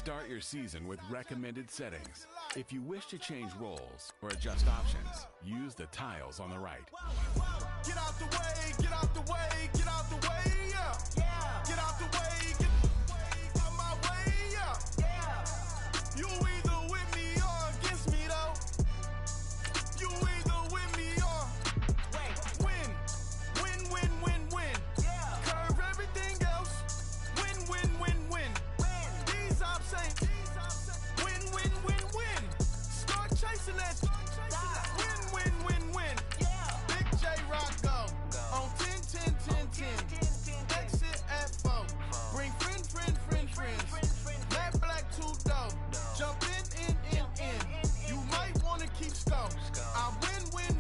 Start your season with recommended settings. If you wish to change roles or adjust options, use the tiles on the right. Get out the way, get out the way, get out the way, yeah. Get out the way, get out my way, yeah. You either with me or against me, though. You either with me or win. Curve everything else. Win. These ops ain't win. Start chasing that. Win. Big J Rock go on 10. Exit at 4. Bring friends. Black 2 dough. Jump in. You might wanna keep scope. I win.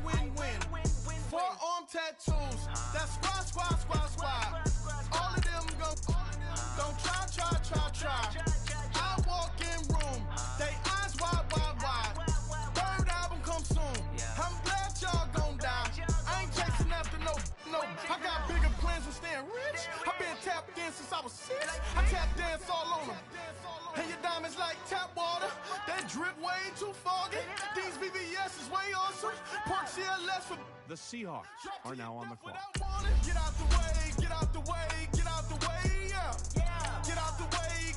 Forearm tattoos. That's squad. All of them go. Don't try. I walk in room. They eyes wide. Third album come soon. I'm glad y'all gon' die. I ain't chasing after no. I got bigger plans than staying rich. I've been tapped in since I was 6. I tap dance all on them. And your diamonds like tap water. That drip way too foggy. These VVS is way awesome. Park CLS for. The Seahawks are now on the clock. Get out the way, yeah. Get out the way,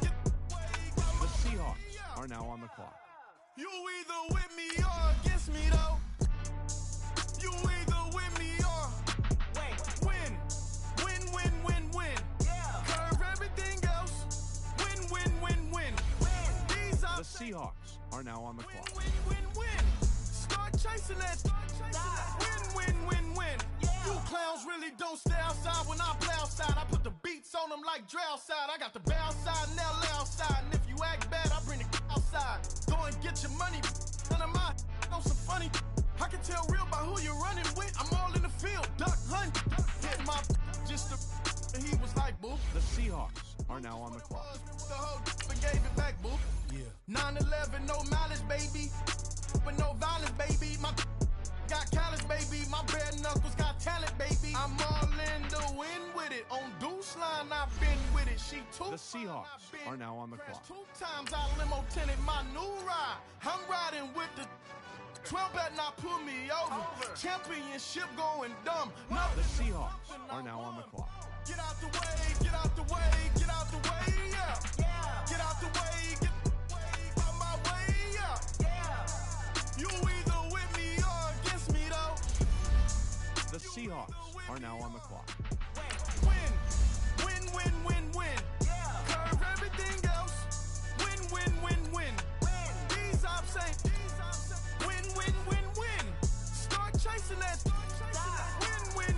The Seahawks are now on the clock. You either with me or against me, though. You either with me or win. Curve everything else. Win. These The Seahawks are now on the clock. Win. Start chasing that. Win. You clowns really don't stay outside when I play outside. I put the beats on them like Dre outside. I got the bow side and LA outside. And if you act bad, I bring the outside. Go and get your money. None of my on some funny. I can tell real by who you're running with. I'm all in the field. Duck hunt. Hit my just and he was like, boo. The Seahawks are now on the clock. The whole and gave it back, boo. Yeah. 9/11, no malice, baby. But no violence, baby. My got callous, baby. My bare knuckles got talent, baby. I'm all in the wind with it. On Deuce line, I've been with it. She too. The Seahawks are now on the clock. 2 times I limo tinted my new ride. I'm riding with the 12 better not pull me over. Championship going dumb. The Seahawks are now on the clock. Get out the way, yeah. Get out the way, get out my way, yeah. You either with me or against me, though. The Seahawks are now on the clock. Win. Curve everything else. Win. These ops ain't win. Start chasing that. Win.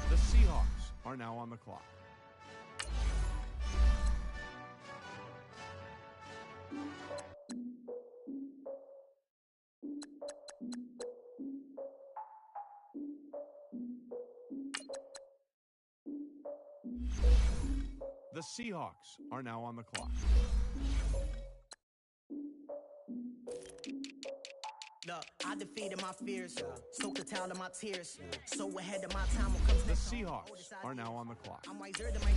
The Seahawks are now on the clock. The Seahawks are now on the clock. Look, I defeated my fears, soaked the towel of my tears. So ahead of my time when comes The next Seahawks are now on the clock. I'm wiser than my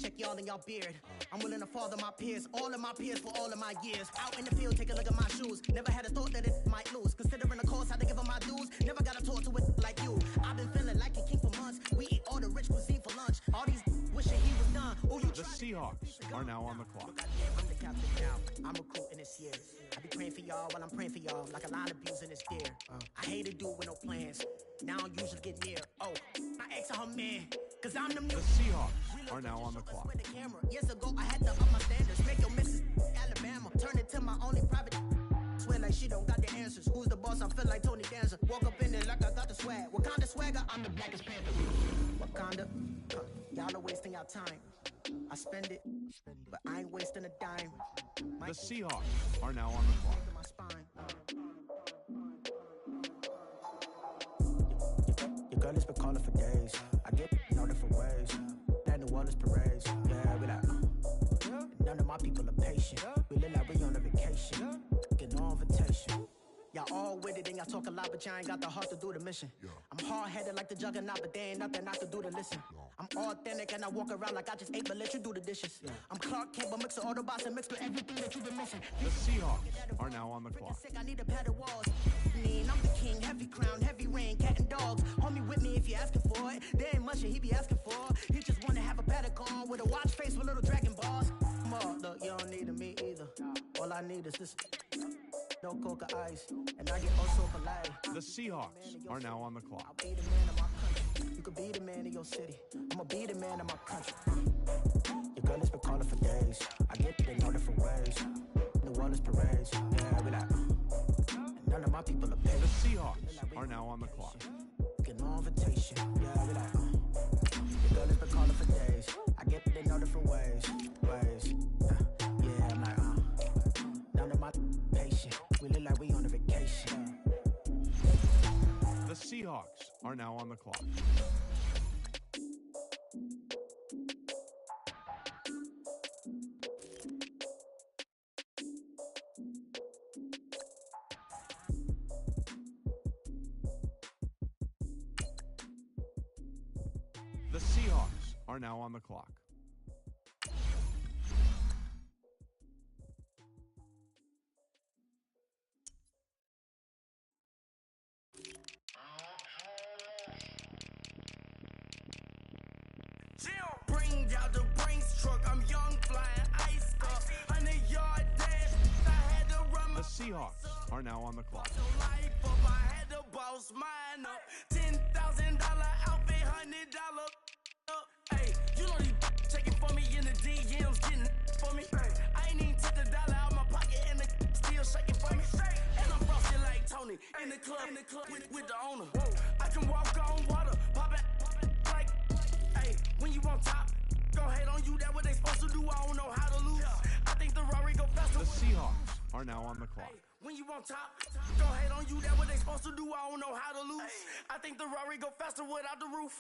check y'all in y'all beard. I'm willing to father my peers, all of my peers for all of my years. Out in the field, take a look at my shoes. Never had a thought that it might lose. Considering the cost, had to give them my dues. Never got to talk to it like you. I've been feeling like a king for months. We eat all the rich cuisine for lunch. All these wishing he was done. Ooh, you The Seahawks are now on the clock. I'm the captain now. I'm recruiting this year. I be praying for y'all while I'm praying for y'all. Like a line abusing this deer. I hate to do it with no plans. Now I don't usually get near. Oh, my ex her man. Cause I'm the The Seahawks are now on the clock. The camera. Years ago, I had to up my standards. Make your missus Alabama. Turn it to my only private. Swear like she don't got the answers. Who's the boss? I feel like Tony Danza. Walk up in there like I got the swag. What kind of swagger? I'm the blackest panther. Wakanda. Y'all are wasting your time. I spend it, but I ain't wasting a dime. The Seahawks are now on the clock. My spine. Your girl has been calling for days. I get no different ways. That New Orleans parades. Yeah, we like. None of my people are patient. We look like we on a vacation. Get no invitation. Y'all all with it and y'all talk a lot, but y'all ain't got the heart to do the mission. I'm hard-headed like the juggernaut, but there ain't nothing I can do to listen. I'm authentic and I walk around like I just ate, but let you do the dishes. I'm Clark Kent, but mix of Autobots and mixed with everything that you've been missing. The Seahawks are now on the clock. Sick, I need a pad of walls. I'm the king, heavy crown, heavy rain, cat and dogs. Homie with me if you're asking for it. There ain't much that he be asking for. He just wanna have a paddock on with a watch face with little dragon balls. Look, you don't need me either. All I need is this. No coca ice, and I get also polite. The Seahawks are now on the clock. I'll be the man of my country. You could be the man of your city. I'ma be the man of my country. Your girl has been calling for days. I get it in all different ways. New Orleans parades, yeah, I be like, and none of my people are paid. The Seahawks are now on the clock. Get no invitation, yeah, I be like, your girl has been calling for days. I get it in all different ways. Yeah, I'm like, none of my patient. We look like we on a vacation. The Seahawks are now on the clock. The Seahawks are now on the clock. Bring out the Brinks truck, I'm young, flying iced up. 100-yard dash, I had to run my The Seahawks are now on the clock. life up. I had to boss mine up. $10,000 outfit, $100 up. Hey, you know these checking for me in the DMs, getting for me. I ain't even took the dollar out my pocket and the still shaking for me. And I'm frosted like Tony in the club with the owner. I can walk on water, pop it like, hey, when you on top, go ahead on you, that what they supposed to do. I don't know how to lose. I think the Rari go faster. The Seahawks are now on the clock. When you on top, go ahead on you, that what they supposed to do. I don't know how to lose. I think the Rari go faster without the roof.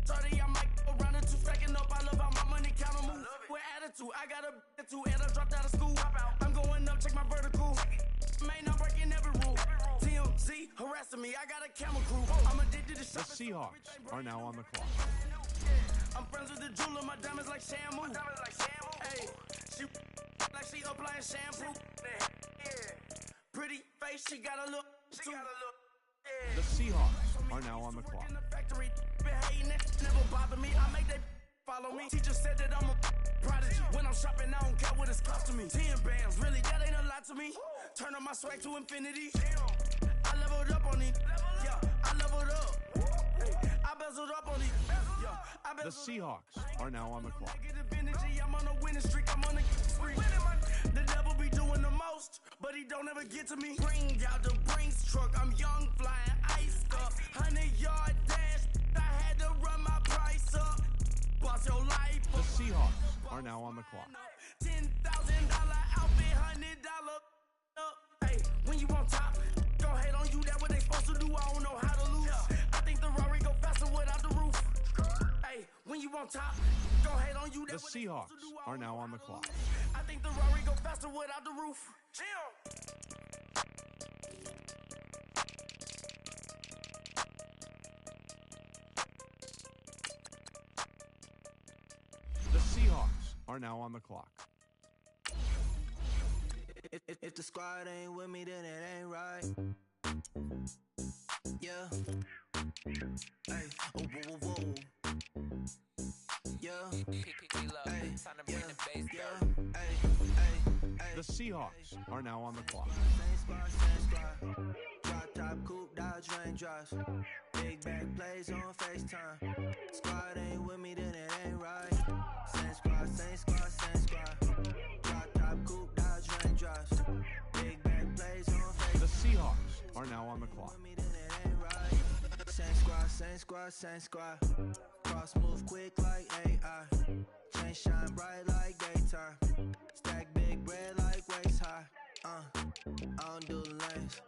30, I might go around the two, stacking up. I love how my money counter move. With attitude, I got a attitude, and I dropped out of school. I'm going up, check my vertical. Man, I'm breaking every rule. TMZ harassing me, I got a camera crew. I'm addicted to The shopping. Seahawks are now on the clock. I'm friends with the jeweler, my diamonds like Shamu. Hey, she like she applying shampoo. Pretty face, she got a look. The Seahawks are now on the clock. In the factory, been hating it, never bother me. I make that follow me. Teacher said that I'm a prodigy. When I'm shopping, I don't care what it's costing me. 10 bands, really, that ain't a lot to me. Turn up my swag to infinity. I leveled up on it. Yeah, I leveled up. Hey, I bezeled up on it. Yeah, I The bezeled up. Seahawks are now on the clock. Negative energy, I'm on a winning streak, I'm on a spree. The devil be doing the most, but he don't ever get to me. Bring out the Brinks truck, I'm young, flying iced up. 100-yard dash, I had to run my price up. Boss your life The up. Seahawks are now on the clock. $10,000 outfit, $100 up. Hey, when you on top, go ahead on you, that what they supposed to do. I don't know how to lose. I think the Rari go faster without the roof. Hey, when you on top, go ahead on you, that The what they supposed to Seahawks do. I are don't now know on how the to clock. lose. I think the Rari go faster without the roof. The Seahawks are now on the clock. If the squad ain't with me, then it ain't right. Yeah. Hey. Oh, whoa, whoa, whoa. Yeah. Hey. Yeah. Hey. The Seahawks are now on the clock. Same squad. Drop top, coupe, Dodge raindrops. Big bag plays on FaceTime. Squad ain't with me, then it ain't right. Same squad. Drop top, coupe, Dodge raindrops. Big bag plays on FaceTime. The Seahawks are now on the clock. Same squad. Cross move quick like AI. Chain shine bright like daytime. Stack big bread like waist high. I don't do lanes.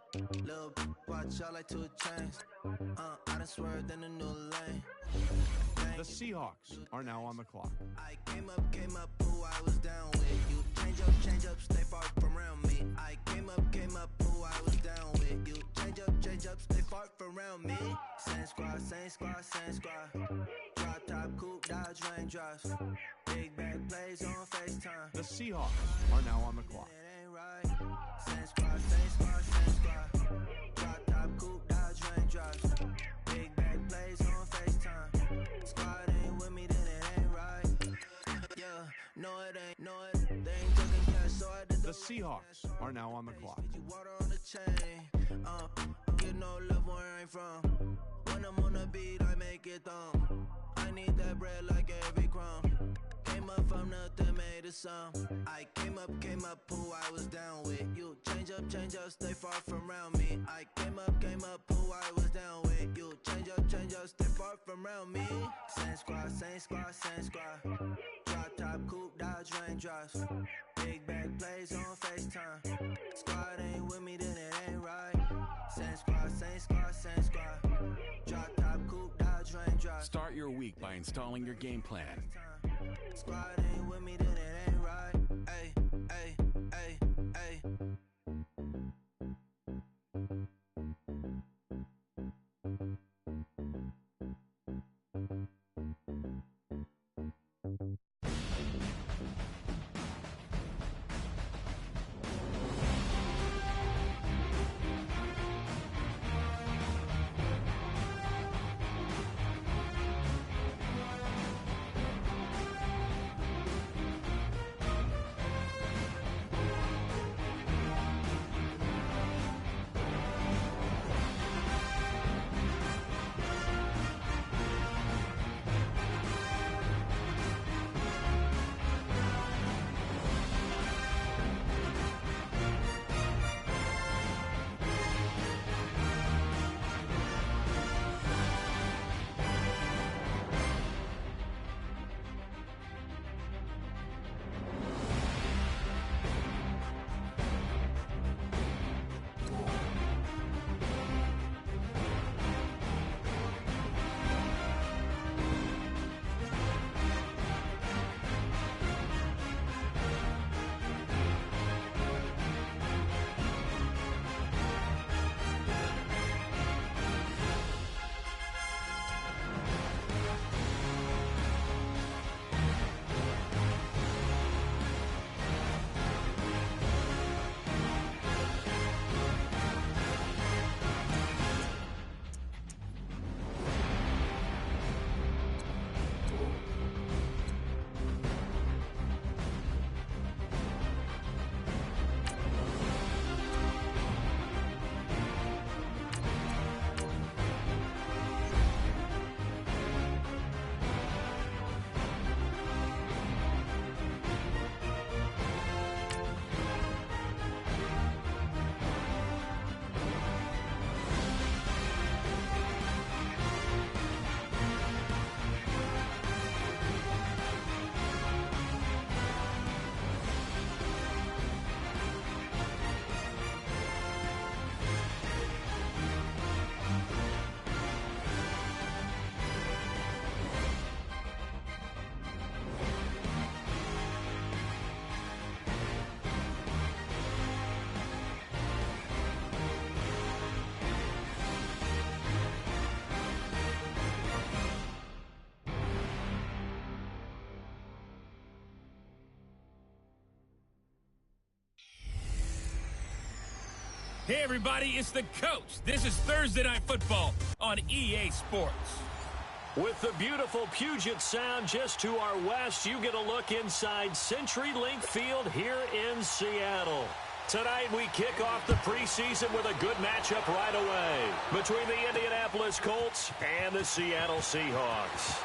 Little watch out like 2 chains. I done swerved in a new lane. The Seahawks are now on the clock. I came up, who I was down with. You change up, stay far from around me. I came up, who I was down same squad. Drop top, coupe, dodge, raindrops. Big back plays on FaceTime. The Seahawks are now on the clock. It ain't right. Same squad, same squad, same squad. Drop top, coupe, dodge, raindrops. Big back plays on FaceTime. Squad ain't with me, then it ain't right. Yeah, no it ain't, they ain't talking cash, so I did The Seahawks are now on the clock. you water on the chain. Get no love where I ain't from. When I'm on the beat, I make it thumb. I need that bread like every crumb. Came up from nothing, made a sum. I came up, who I was down with. You change up, stay far from around me. I came up, who I was down with. You change up, stay far from around me. Same squad, same squad, same squad. Drop top, coupe, dodge, raindrops. Big back plays on FaceTime. Squad ain't with me, then it ain't right. Same squad, same squad, same squad. Drop top, coupe, dodge, raindrops. Start your week by installing your game plan. Squad ain't with me, then it ain't right. Ay, ay, ay, ay. Hey everybody, it's the coach. This is Thursday Night Football on EA Sports. With the beautiful Puget Sound just to our west, you get a look inside CenturyLink Field here in Seattle. Tonight we kick off the preseason with a good matchup right away between the Indianapolis Colts and the Seattle Seahawks.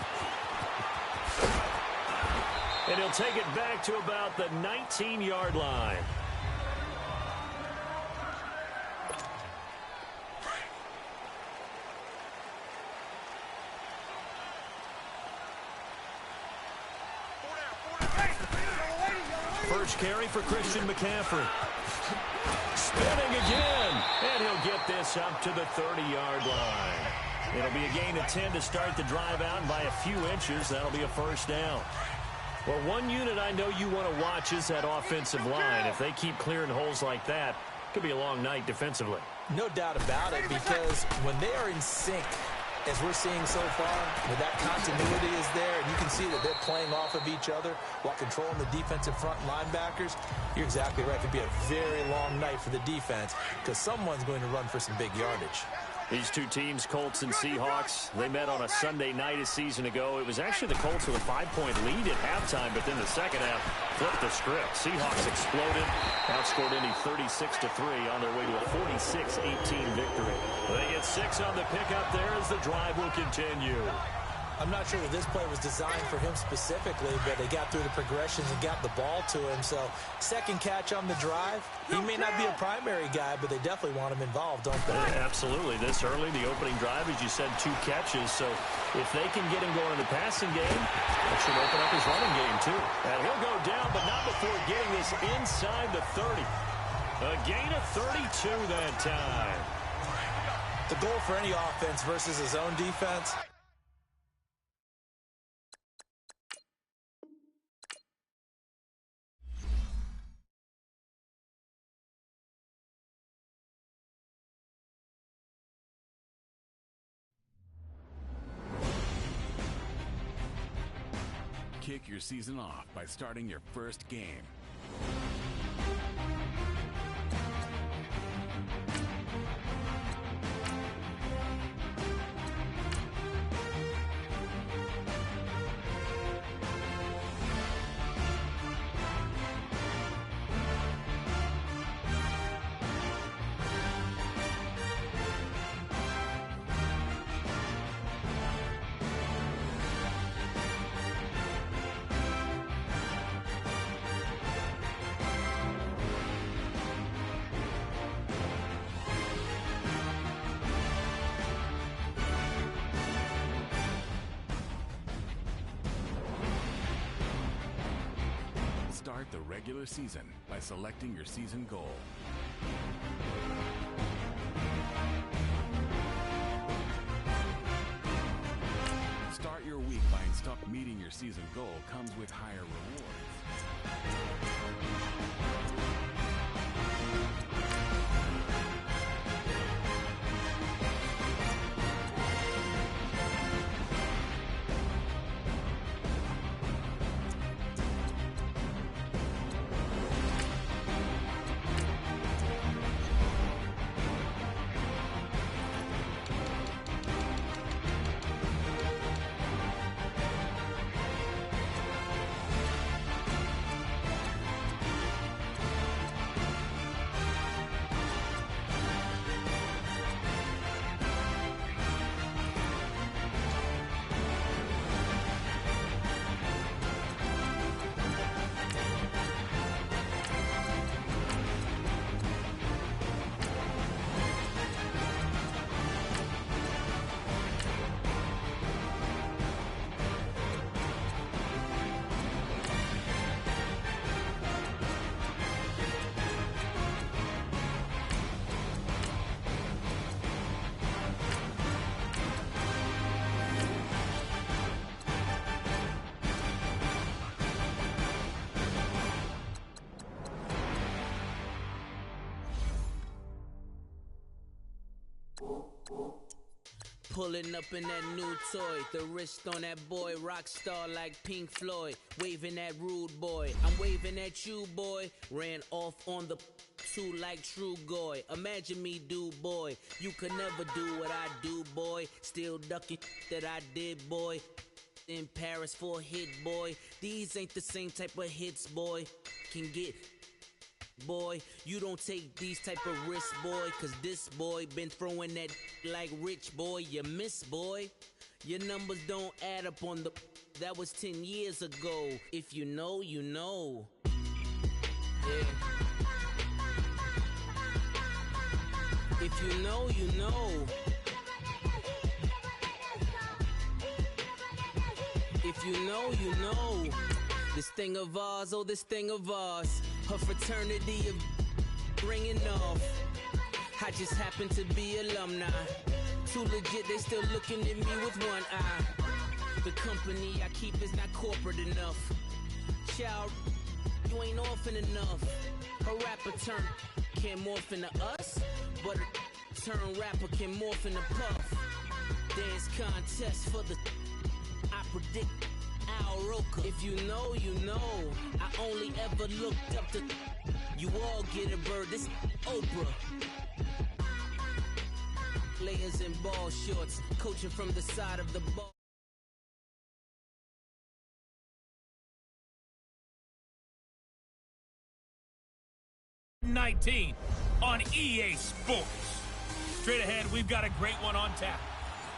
And he'll take it back to about the 19-yard line. First carry for Christian McCaffrey. Spinning again, and he'll get this up to the 30-yard line. It'll be a gain of 10 to start the drive out, and by a few inches, that'll be a first down. Well, one unit I know you want to watch is that offensive line. If they keep clearing holes like that, it could be a long night defensively. No doubt about it, because when they are in sync, as we're seeing so far, that continuity is there, and you can see that they're playing off of each other while controlling the defensive front linebackers. You're exactly right. It could be a very long night for the defense because someone's going to run for some big yardage. These two teams, Colts and Seahawks, they met on a Sunday night a season ago. It was actually the Colts with a 5-point lead at halftime, but then the second half flipped the script. Seahawks exploded, outscored Indy 36-3 on their way to a 46-18 victory. They get 6 on the pickup there as the drive will continue. I'm not sure that this play was designed for him specifically, but they got through the progressions and got the ball to him. So second catch on the drive. He may not be a primary guy, but they definitely want him involved, don't they? Yeah, absolutely. This early, the opening drive, as you said, 2 catches. So if they can get him going in the passing game, that should open up his running game too. And he'll go down, but not before getting this inside the 30. A gain of 32 that time. The goal for any offense versus his own defense. Kick your season off by starting your first game. Start the regular season by selecting your season goal. Start your week by meeting your season goal comes with higher rewards. Pulling up in that new toy, the wrist on that boy, rock star like Pink Floyd, waving at rude boy, I'm waving at you boy, ran off on the two like True Goy, imagine me do boy, you could never do what I do boy, still ducking that I did boy, in Paris for a hit boy, these ain't the same type of hits boy, can get boy, you don't take these type of risks, boy, cause this boy been throwing that like rich boy, you miss, boy. Your numbers don't add up on the, that was 10 years ago. If you know, you know. Yeah. If you know, you know. If you know, you know. This thing of ours, oh, this thing of ours. Her fraternity of ringing off. I just happen to be alumni. Too legit, they still looking at me with one eye. The company I keep is not corporate enough. Child, you ain't orphan enough. A rapper turn can't morph into us, but a turn rapper can morph into puff. Dance contest for the I predict Al Roker. If you know, you know. I only ever looked up to you all get a bird. This Oprah. Players in ball shorts, coaching from the side of the ball. '19 on EA Sports. Straight ahead, we've got a great one on tap.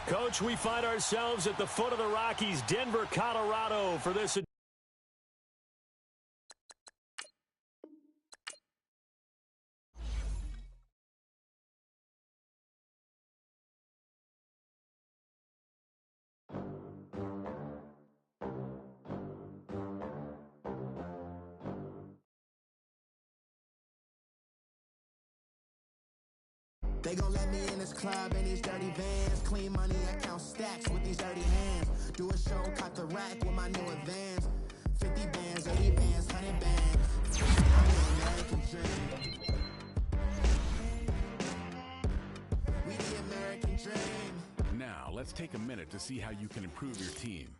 Coach, we find ourselves at the foot of the Rockies, Denver, Colorado, for this. They gon' let me in this club in these dirty vans. Clean money, I count stacks with these dirty hands. Do a show, cut the rack with my new advance. 50 bands, 80 bands, 100 bands. I'm the American dream. We the American dream. Now, let's take a minute to see how you can improve your team.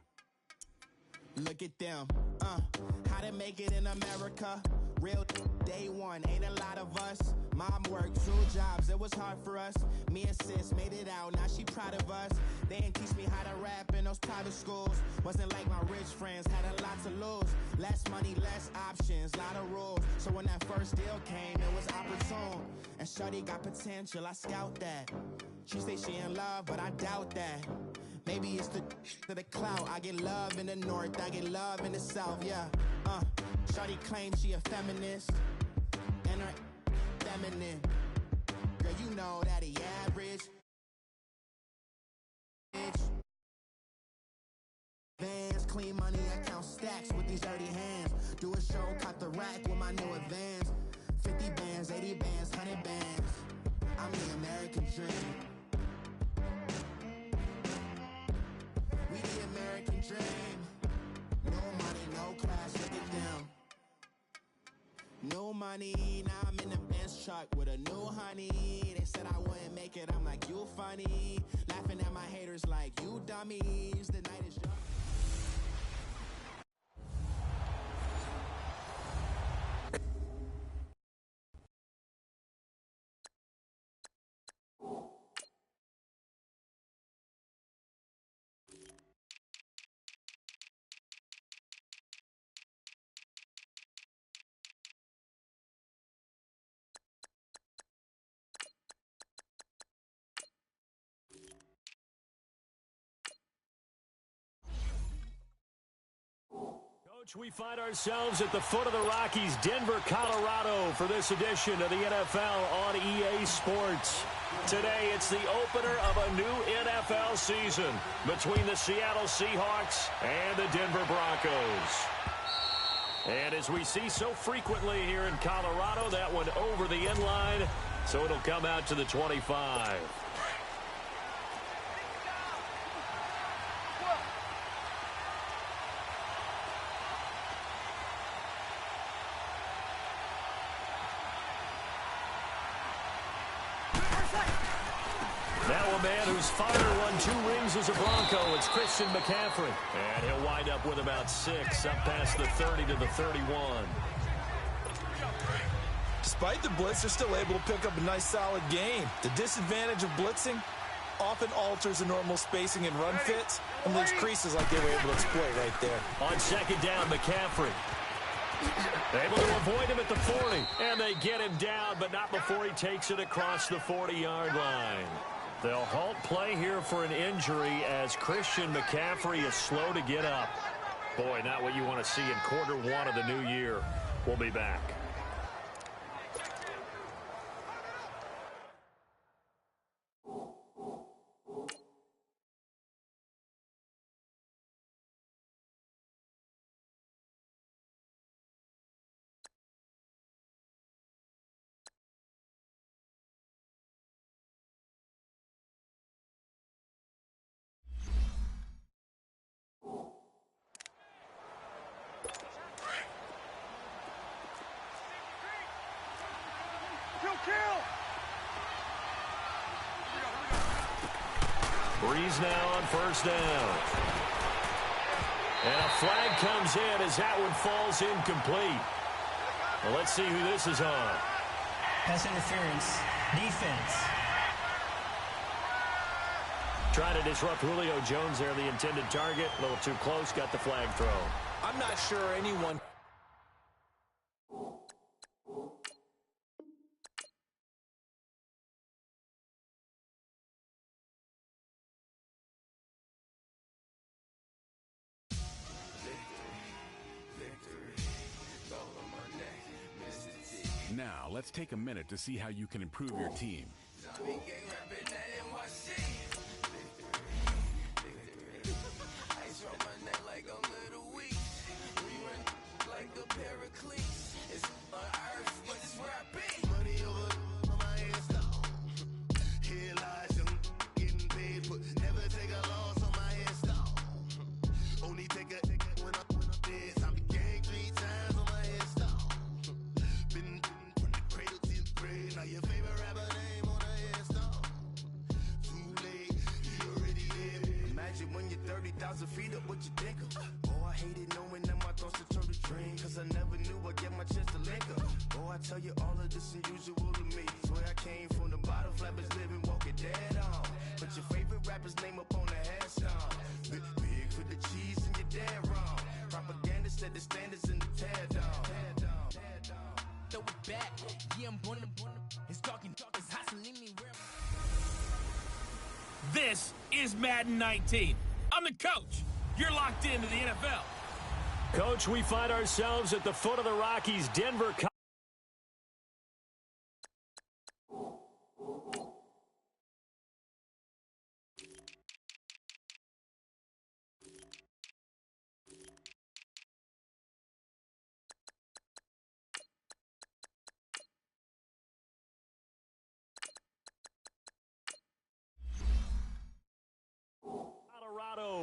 Look at them, how to make it in America. Real day one, ain't a lot of us. Mom worked 2 jobs, it was hard for us. Me and sis made it out, now she proud of us. They didn't teach me how to rap in those private schools. Wasn't like my rich friends, had a lot to lose. Less money, less options, lot of rules. So when that first deal came, it was opportune. And shorty got potential, I scout that. She say she in love, but I doubt that. Maybe it's the clout. I get love in the north, I get love in the south, yeah. Shawty claims she a feminist, and her feminine. Girl, you know that he average. Vans, clean money, I count stacks with these dirty hands. Do a show, cut the rack with my new advance. 50 bands, 80 bands, 100 bands. I'm the American dream. We the American dream. No money, no class, look at them. No money, now I'm in the Benz truck with a new honey. They said I wouldn't make it, I'm like, you funny. Laughing at my haters like, you dummies. The night is young. Coach, we find ourselves at the foot of the Rockies, Denver, Colorado, for this edition of the NFL on EA Sports. Today, it's the opener of a new NFL season between the Seattle Seahawks and the Denver Broncos. And as we see so frequently here in Colorado, that one over the end line, so it'll come out to the 25. Now a man who's finally won 2 rings as a Bronco, it's Christian McCaffrey. And he'll wind up with about 6, up past the 30 to the 31. Despite the blitz, they're still able to pick up a nice, solid game. The disadvantage of blitzing often alters the normal spacing and run fits and leaves creases like they were able to exploit right there. On second down, McCaffrey. Able to avoid him at the 40. And they get him down, but not before he takes it across the 40-yard line. They'll halt play here for an injury as Christian McCaffrey is slow to get up. Boy, not what you want to see in quarter 1 of the new year. We'll be back. Breeze now on first down. And a flag comes in as that one falls incomplete. Well, let's see who this is on. Pass interference. Defense. Trying to disrupt Julio Jones there, the intended target. A little too close, got the flag thrown. I'm not sure anyone... Now, let's take a minute to see how you can improve your team. Feet up what you think of. Oh, I hated knowing that my thoughts would turn to dream, cause I never knew I'd get my chance to link up. Oh, I tell you all of this unusual to me. Swear I came from the bottom, flappers living, walking dead on. Put your favorite rapper's name up on the headstone. Big for the cheese and you're dead wrong. Propaganda set the standards in the tear down. Throw it back, yeah, I'm born. It's talking, it's hustling me real. This is Madden 19. I'm the coach. You're locked into the NFL. Coach, we find ourselves at the foot of the Rockies, Denver.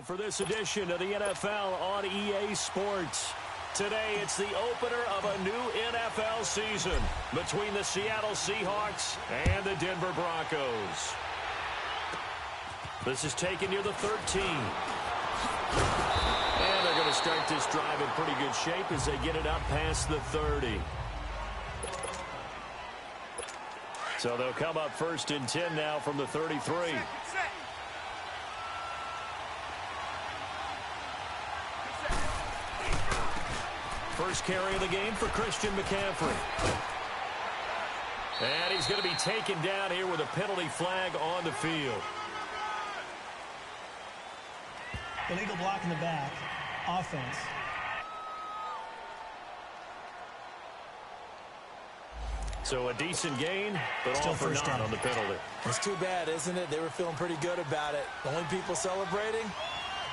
For this edition of the NFL on EA Sports. Today, it's the opener of a new NFL season between the Seattle Seahawks and the Denver Broncos. This is taken near the 13. And they're going to start this drive in pretty good shape as they get it up past the 30. So they'll come up 1st and 10 now from the 33. First carry of the game for Christian McCaffrey. And he's going to be taken down here with a penalty flag on the field. Illegal block in the back. Offense. So a decent gain, but Still all for first naught down on the penalty. It's too bad, isn't it? They were feeling pretty good about it. The only people celebrating,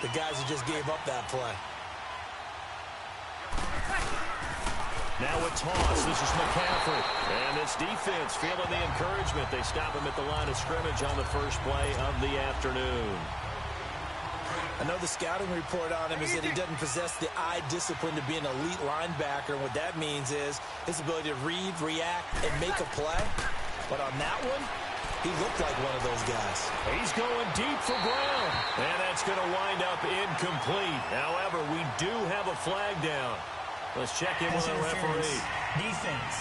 the guys who just gave up that play. Now a toss. This is McCaffrey. And this defense feeling the encouragement. They stop him at the line of scrimmage on the first play of the afternoon. I know the scouting report on him is that he doesn't possess the eye discipline to be an elite linebacker. And what that means is his ability to read, react, and make a play. But on that one, he looked like one of those guys. He's going deep for Brown. And that's going to wind up incomplete. However, we do have a flag down. Let's check in with the referee. Defense.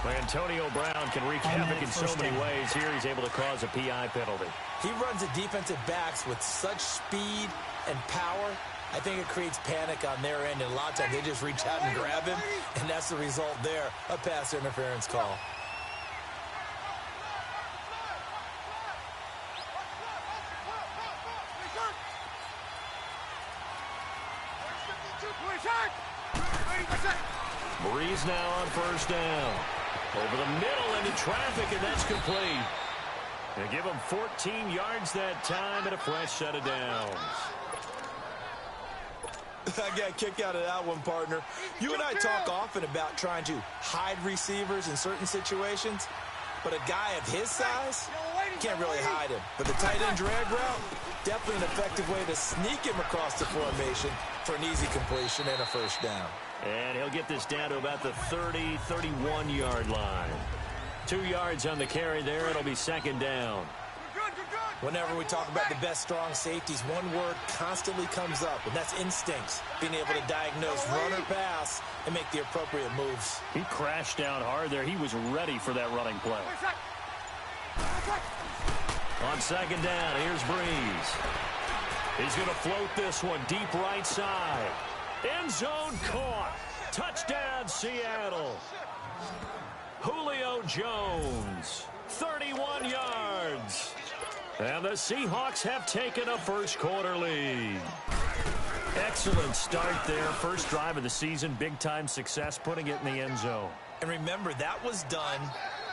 Antonio Brown can wreak havoc in so many ways. Here he's able to cause a PI penalty. He runs the defensive backs with such speed and power. I think it creates panic on their end, and a lot of times they just reach out and grab him, and that's the result there, a pass interference call. Breeze now on first down. Over the middle into traffic, and that's complete. They give him 14 yards that time and a fresh set of downs. I got a kick out of that one, partner. You and I talk often about trying to hide receivers in certain situations, but a guy of his size can't really hide him. But the tight end drag route, definitely an effective way to sneak him across the formation for an easy completion and a first down. And he'll get this down to about the 30, 31-yard line. 2 yards on the carry there. It'll be second down. You're good, you're good. Whenever we talk about the best strong safeties, one word constantly comes up, and that's instincts. Being able to diagnose run or pass and make the appropriate moves. He crashed down hard there. He was ready for that running play. On second down, here's Breeze. He's going to float this one deep right side. End zone caught. Touchdown, Seattle. Julio Jones, 31 yards. And the Seahawks have taken a first-quarter lead. Excellent start there. First drive of the season. Big-time success, putting it in the end zone. And remember, that was done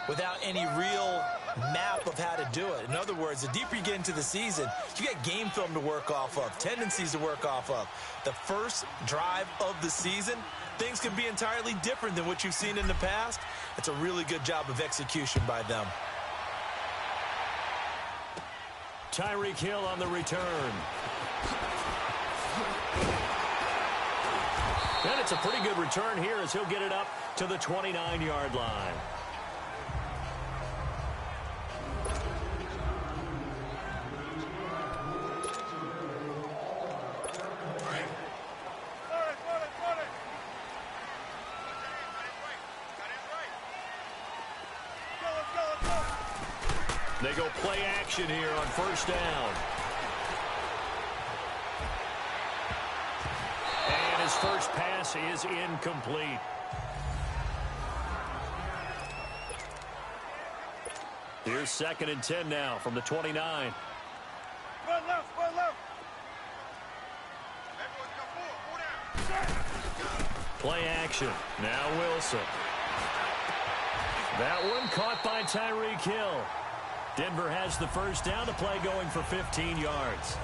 without any real map of how to do it. In other words, the deeper you get into the season, you got game film to work off of, tendencies to work off of. The first drive of the season, things can be entirely different than what you've seen in the past. It's a really good job of execution by them. Tyreek Hill on the return. And it's a pretty good return here as he'll get it up to the 29-yard line. They go play action here on first down. And his first pass is incomplete. Here's 2nd and 10 now from the 29. Play action. Now Wilson. That one caught by Tyreek Hill. Denver has the first down, to play going for 15 yards.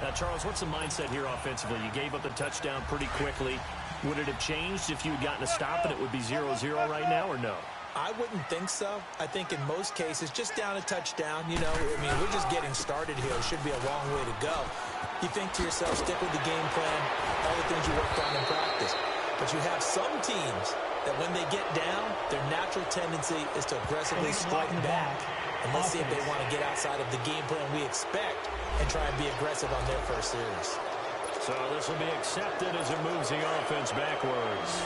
Now, Charles, what's the mindset here offensively? You gave up the touchdown pretty quickly. Would it have changed if you had gotten a stop and it would be 0-0 right now, or no? I wouldn't think so. I think in most cases, just down a touchdown, you know, I mean, we're just getting started here. It should be a long way to go. You think to yourself, stick with the game plan, all the things you worked on in practice. But you have some teams that when they get down, their natural tendency is to aggressively strike back. And let's see if they want to get outside of the game plan we expect and try and be aggressive on their first series. So this will be accepted as it moves the offense backwards.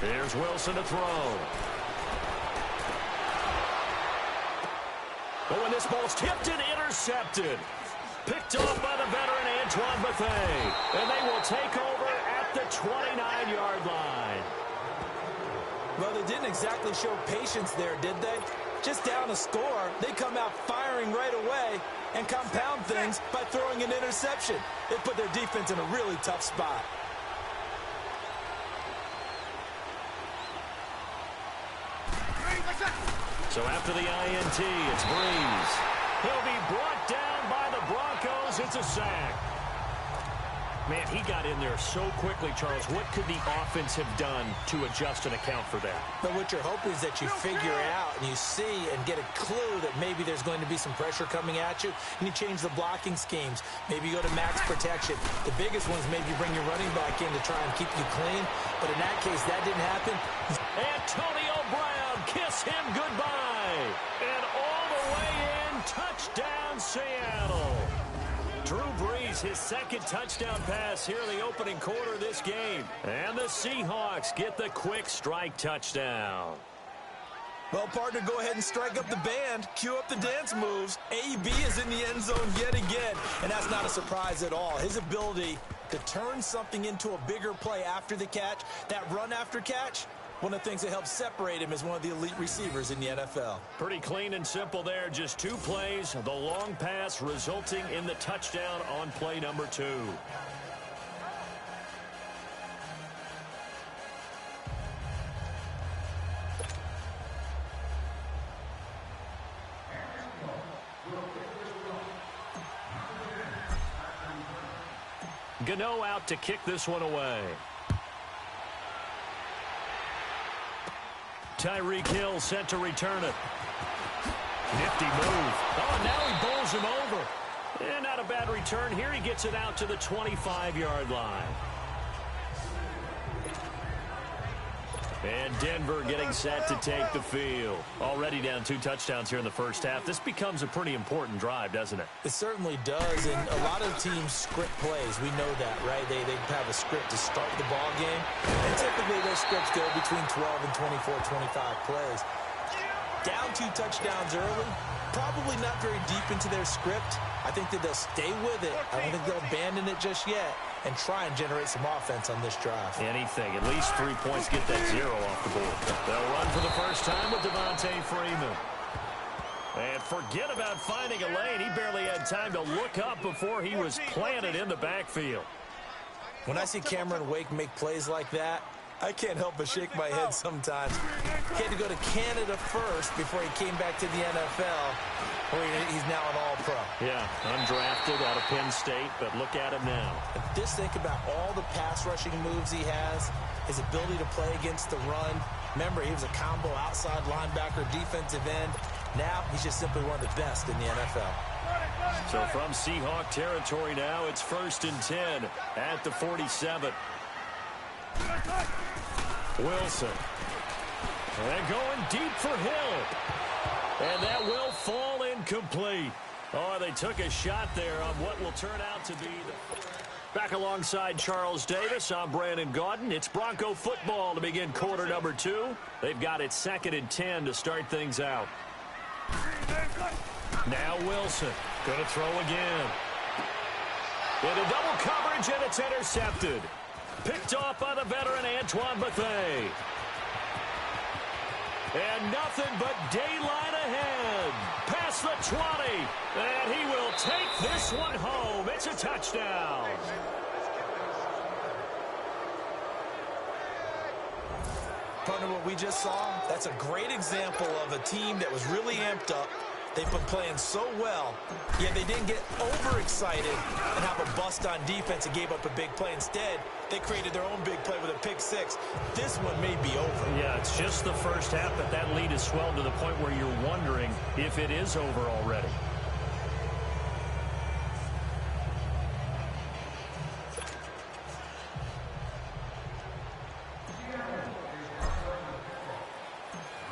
Here's Wilson to throw. But when this ball's tipped and intercepted, picked off by the veteran Antoine Bethea, and they will take over at the 29-yard line. Well, they didn't exactly show patience there, did they? Just down a score, they come out firing right away and compound things by throwing an interception. They put their defense in a really tough spot. So after the INT, it's Breeze. He'll be brought down by the Broncos. It's a sack. Man, he got in there so quickly, Charles. What could the offense have done to adjust and account for that? But what you're hoping is that you figure out and you see and get a clue that maybe there's going to be some pressure coming at you, and you change the blocking schemes. Maybe you go to max protection. The biggest one is maybe you bring your running back in to try and keep you clean. But in that case, that didn't happen. Antonio Brown, kiss him goodbye. And all the way in, touchdown Seattle. Drew Brees, his second touchdown pass here in the opening quarter of this game. And the Seahawks get the quick strike touchdown. Well, partner, go ahead and strike up the band. Cue up the dance moves. AB is in the end zone yet again. And that's not a surprise at all. His ability to turn something into a bigger play after the catch, that run after catch, one of the things that helps separate him is one of the elite receivers in the NFL. Pretty clean and simple there. Just two plays. The long pass resulting in the touchdown on play number 2. Gano out to kick this one away. Tyreek Hill set to return it. Nifty move. Oh, now he bowls him over. And not a bad return here. He gets it out to the 25-yard line. And Denver getting set to take the field. Already down 2 touchdowns here in the first half. This becomes a pretty important drive, doesn't it? It certainly does, and a lot of teams script plays. We know that, right? They have a script to start the ball game, and typically those scripts go between 12 and 24, 25 plays. Down 2 touchdowns early, probably not very deep into their script. I think that they'll stay with it. I don't think they'll abandon it just yet and try and generate some offense on this drive. Anything. At least 3 points, get that 0 off the board. They'll run for the first time with Devontae Freeman. And forget about finding a lane. He barely had time to look up before he was planted in the backfield. When I see Cameron Wake make plays like that, I can't help but shake my head sometimes. He had to go to Canada first before he came back to the NFL, where he's now an all-pro. Yeah, undrafted out of Penn State, but look at him now. Just think about all the pass rushing moves he has, his ability to play against the run. Remember, he was a combo outside linebacker, defensive end. Now he's just simply one of the best in the NFL. So from Seahawk territory now, it's 1st and 10 at the 47. Wilson. And going deep for Hill. And that will fall incomplete. Oh, they took a shot there on what will turn out to be the... Back alongside Charles Davis, I'm Brandon Gaudin. It's Bronco football to begin quarter number 2. They've got it 2nd and 10 to start things out. Now Wilson. Going to throw again. Into double coverage, and it's intercepted. Picked off by the veteran Antoine Bethea. And nothing but daylight ahead. Past the 20. And he will take this one home. It's a touchdown. Partner, what we just saw, that's a great example of a team that was really amped up. They've been playing so well, yet they didn't get overexcited and have a bust on defense and gave up a big play. Instead, they created their own big play with a pick 6. This one may be over. Yeah, it's just the first half, but that lead has swelled to the point where you're wondering if it is over already.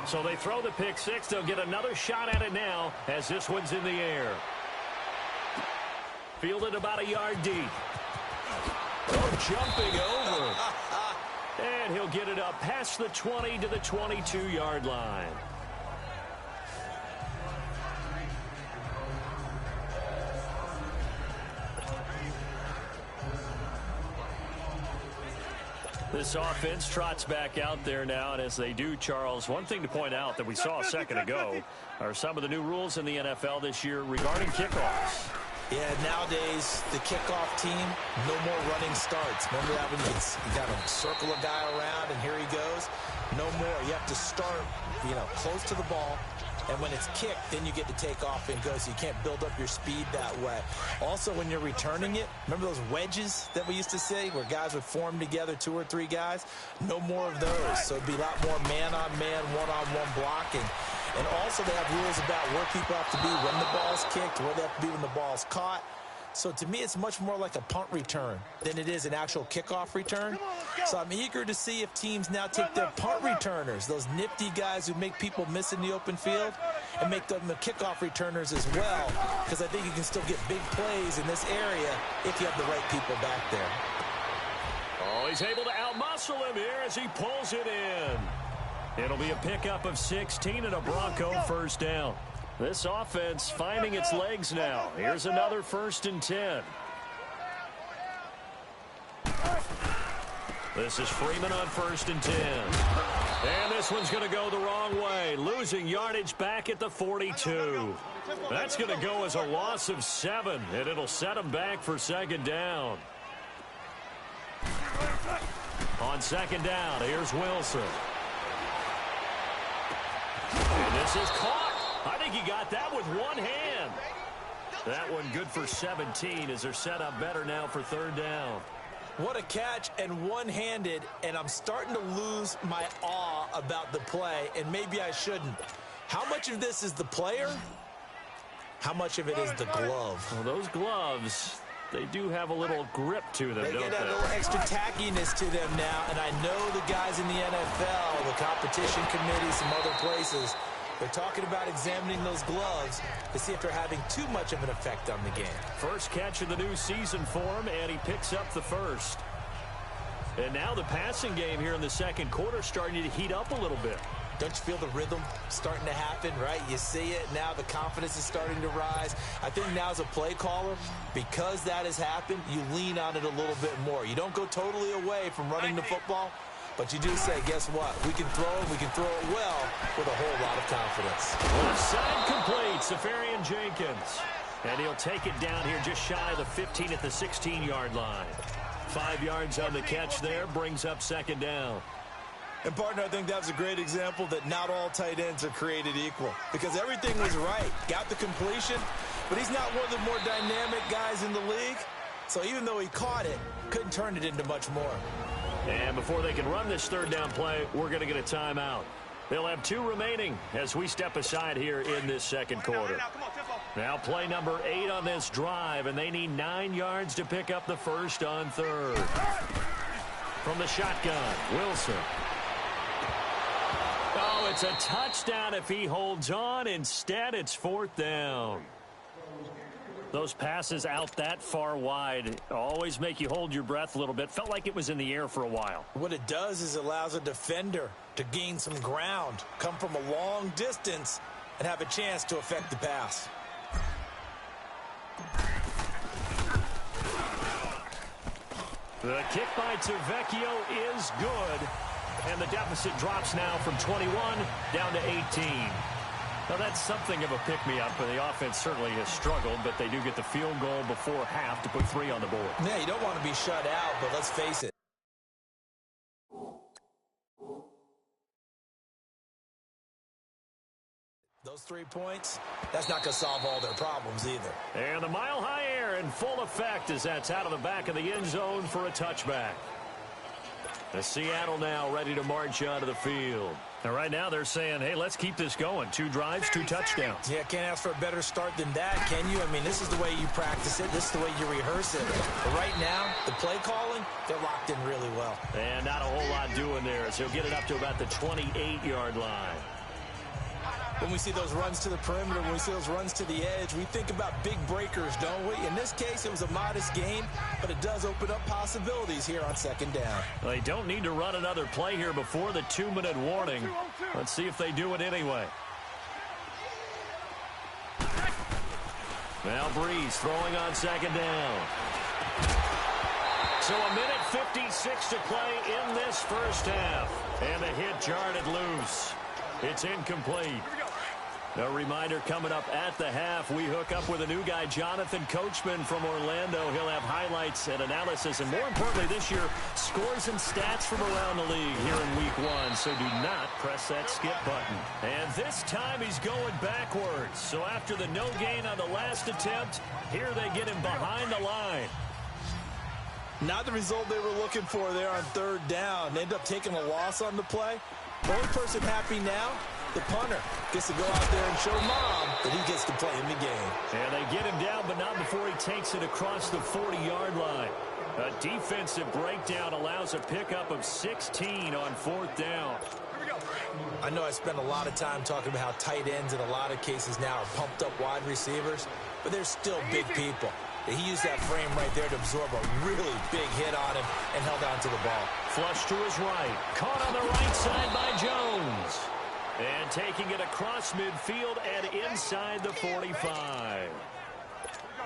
So they throw the pick 6. They'll get another shot at it now as this one's in the air. Fielded about a yard deep. Oh, jumping over. And he'll get it up past the 20 to the 22-yard line. This offense trots back out there now, and as they do, Charles, one thing to point out that we saw a second ago are some of the new rules in the NFL this year regarding kickoffs. Yeah, nowadays, the kickoff team, no more running starts. Remember that when you got to circle a guy around, and here he goes? No more. You have to start, close to the ball. And when it's kicked, then you get to take off and go, so you can't build up your speed that way. Also, when you're returning it, remember those wedges that we used to see where guys would form together, 2 or 3 guys? No more of those. So it'd be a lot more man-on-man, one-on-one blocking. And also they have rules about where people have to be when the ball's kicked, where they have to be when the ball's caught. So to me, it's much more like a punt return than it is an actual kickoff return. So I'm eager to see if teams now take their punt returners, those nifty guys who make people miss in the open field, and make them the kickoff returners as well, because I think you can still get big plays in this area if you have the right people back there. Oh, he's able to outmuscle him here as he pulls it in. It'll be a pickup of 16 and a Bronco first down. This offense finding its legs now. Here's another 1st and 10. This is Freeman on 1st and 10. And this one's going to go the wrong way. Losing yardage back at the 42. That's going to go as a loss of 7, and it'll set them back for 2nd down. On 2nd down, here's Wilson. And this is caught. I think he got that with one hand. That one good for 17 as they're set up better now for 3rd down. What a catch, and one-handed, and I'm starting to lose my awe about the play, and maybe I shouldn't. How much of this is the player? How much of it is the glove? Well, those gloves, they do have a little grip to them, They don't get a little extra tackiness to them now, and I know the guys in the NFL, competition committee, some other places. They're talking about examining those gloves to see if they're having too much of an effect on the game. First catch of the new season for him, and he picks up the first. And now the passing game here in the second quarter starting to heat up a little bit. Don't you feel the rhythm starting to happen, right? You see it. Now the confidence is starting to rise. I think now as a play caller, because that has happened, you lean on it a little bit more. You don't go totally away from running the football, but you do say, guess what? We can throw it. We can throw it well with a whole lot of confidence. Left side complete, Safarian Jenkins. And he'll take it down here just shy of the 15 at the 16-yard line. 5 yards on the catch there, brings up second down. And, partner, I think that was a great example that not all tight ends are created equal, because everything was right. Got the completion, but he's not one of the more dynamic guys in the league. So even though he caught it, couldn't turn it into much more. And before they can run this third down play, we're going to get a timeout. They'll have 2 remaining as we step aside here in this second quarter. Now play number 8 on this drive, and they need 9 yards to pick up the first on third. From the shotgun, Wilson. Oh, it's a touchdown if he holds on. Instead, it's fourth down. Those passes out that far wide always make you hold your breath a little bit. Felt like it was in the air for a while. What it does is it allows a defender to gain some ground, come from a long distance, and have a chance to affect the pass. The kick by Tavecchio is good. And the deficit drops now from 21 down to 18. Now, that's something of a pick-me-up. The offense certainly has struggled, but they do get the field goal before half to put 3 on the board. Yeah, you don't want to be shut out, but let's face it. Those 3 points, that's not going to solve all their problems either. And the mile-high air in full effect as that's out of the back of the end zone for a touchback. The Seattle now ready to march onto the field. And right now they're saying, hey, let's keep this going. 2 drives, 2 touchdowns. Yeah, can't ask for a better start than that, can you? I mean, this is the way you practice it. This is the way you rehearse it. But right now, the play calling, they're locked in really well. And not a whole lot doing there, so he'll get it up to about the 28-yard line. When we see those runs to the perimeter, when we see those runs to the edge, we think about big breakers, don't we? In this case, it was a modest gain, but it does open up possibilities here on second down. They don't need to run another play here before the 2-minute warning. Let's see if they do it anyway. Now Breeze throwing on second down. So a minute 56 to play in this first half. And the hit jarred it loose. It's incomplete. A reminder coming up at the half, we hook up with a new guy, Jonathan Coachman from Orlando. He'll have highlights and analysis, and more importantly this year, scores and stats from around the league here in week 1. So do not press that skip button. And this time he's going backwards. So after the no gain on the last attempt, here they get him behind the line. Not the result they were looking for there on third down. They end up taking a loss on the play. The only person happy now, the punter, gets to go out there and show Mom that he gets to play in the game. And they get him down, but not before he takes it across the 40-yard line. A defensive breakdown allows a pickup of 16 on fourth down. I know I spend a lot of time talking about how tight ends in a lot of cases now are pumped up wide receivers, but they're still big people. He used that frame right there to absorb a really big hit on him and held on to the ball. Flush to his right. Caught on the right side by Jones. And taking it across midfield and inside the 45.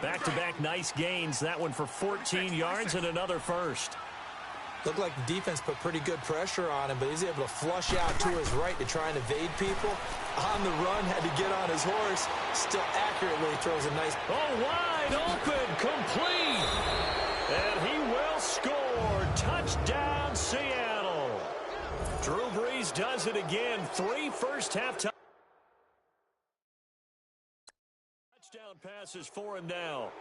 Back-to-back nice gains. That one for 14 yards and another first. Looked like the defense put pretty good pressure on him, but he's able to flush out to his right to try and evade people. On the run, had to get on his horse. Still accurately throws a nice... Oh, wide open, complete. And he will score. Touchdown, Seattle. Drew Brees does it again. 3 first-half touchdowns. Touchdown passes for him now.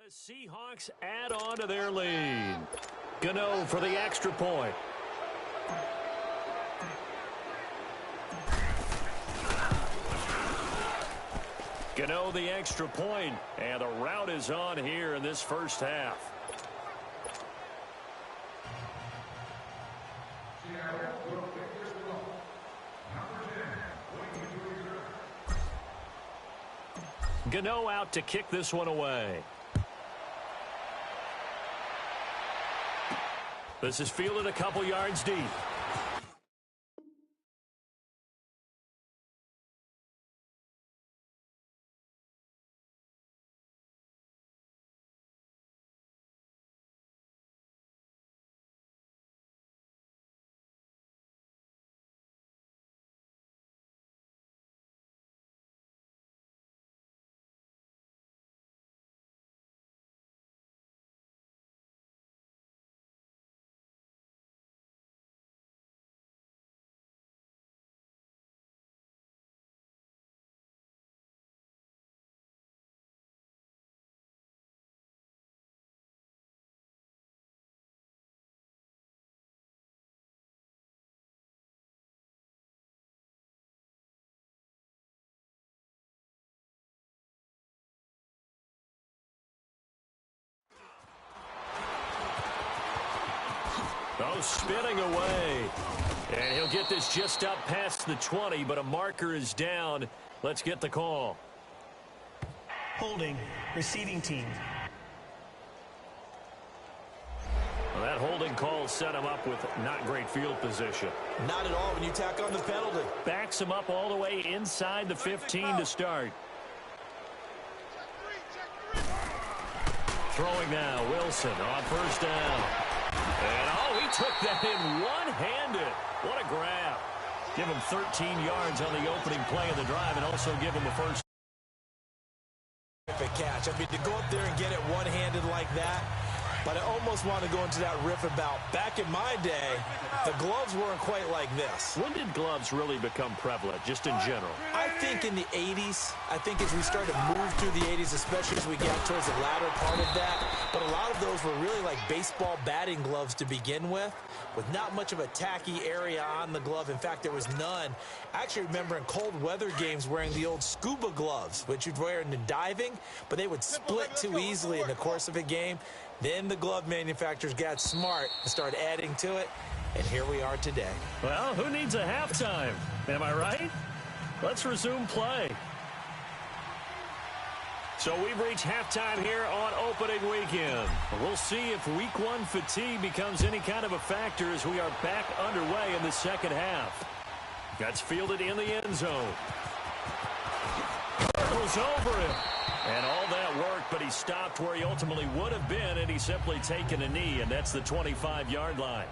The Seahawks add on to their lead. Gano for the extra point. Gano the extra point, and the rout is on here in this first half. Gano out to kick this one away. This is fielded a couple yards deep. Oh, spinning away. And he'll get this just up past the 20, but a marker is down. Let's get the call. Holding, receiving team. Well, that holding call set him up with not great field position. Not at all when you tack on the penalty. Backs him up all the way inside the 15 to start. Throwing now, Wilson on first down. And, oh, he took that in one-handed. What a grab. Give him 13 yards on the opening play of the drive and also give him a first. Terrific catch. I mean, to go up there and get it one-handed like that, but I almost want to go into that riff about back in my day, the gloves weren't quite like this. When did gloves really become prevalent, just in general? I think in the 80s. I think as we started to move through the 80s, especially as we got towards the latter part of that. But a lot of those were really like baseball batting gloves to begin with not much of a tacky area on the glove. In fact, there was none. I actually remember in cold weather games wearing the old scuba gloves, which you'd wear in the diving, but they would split too easily in the course of a game. Then the glove manufacturers got smart and started adding to it, and here we are today. Well, who needs a halftime? Am I right? Let's resume play. So we've reached halftime here on opening weekend. We'll see if week one fatigue becomes any kind of a factor as we are back underway in the second half. Gets fielded in the end zone. Goes over him. And all that worked, but he stopped where he ultimately would have been, and he's simply taken a knee, and that's the 25-yard line.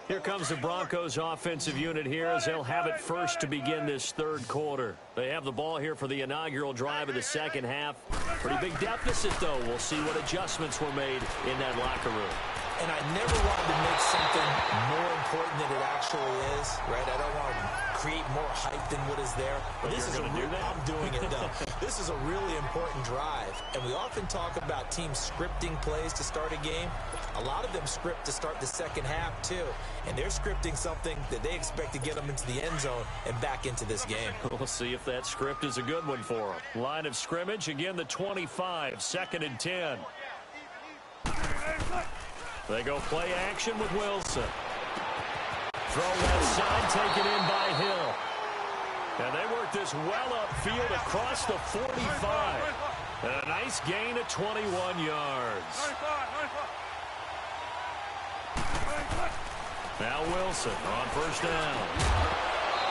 Here comes the Broncos offensive unit here as they'll have it first to begin this third quarter. They have the ball here for the inaugural drive of the second half. Pretty big deficit, though. We'll see what adjustments were made in that locker room. And I never wanted to make something more important than it actually is, right? I don't want to create more hype than what is there. But this is I'm doing it, though. This is a really important drive. And we often talk about teams scripting plays to start a game. A lot of them script to start the second half, too. And they're scripting something that they expect to get them into the end zone and back into this game. We'll see if that script is a good one for them. Line of scrimmage, again, the 25, 2nd and 10. They go play action with Wilson. Throw left side, taken in by Hill. And they work this well upfield across the 45. And a nice gain of 21 yards. Now Wilson on first down.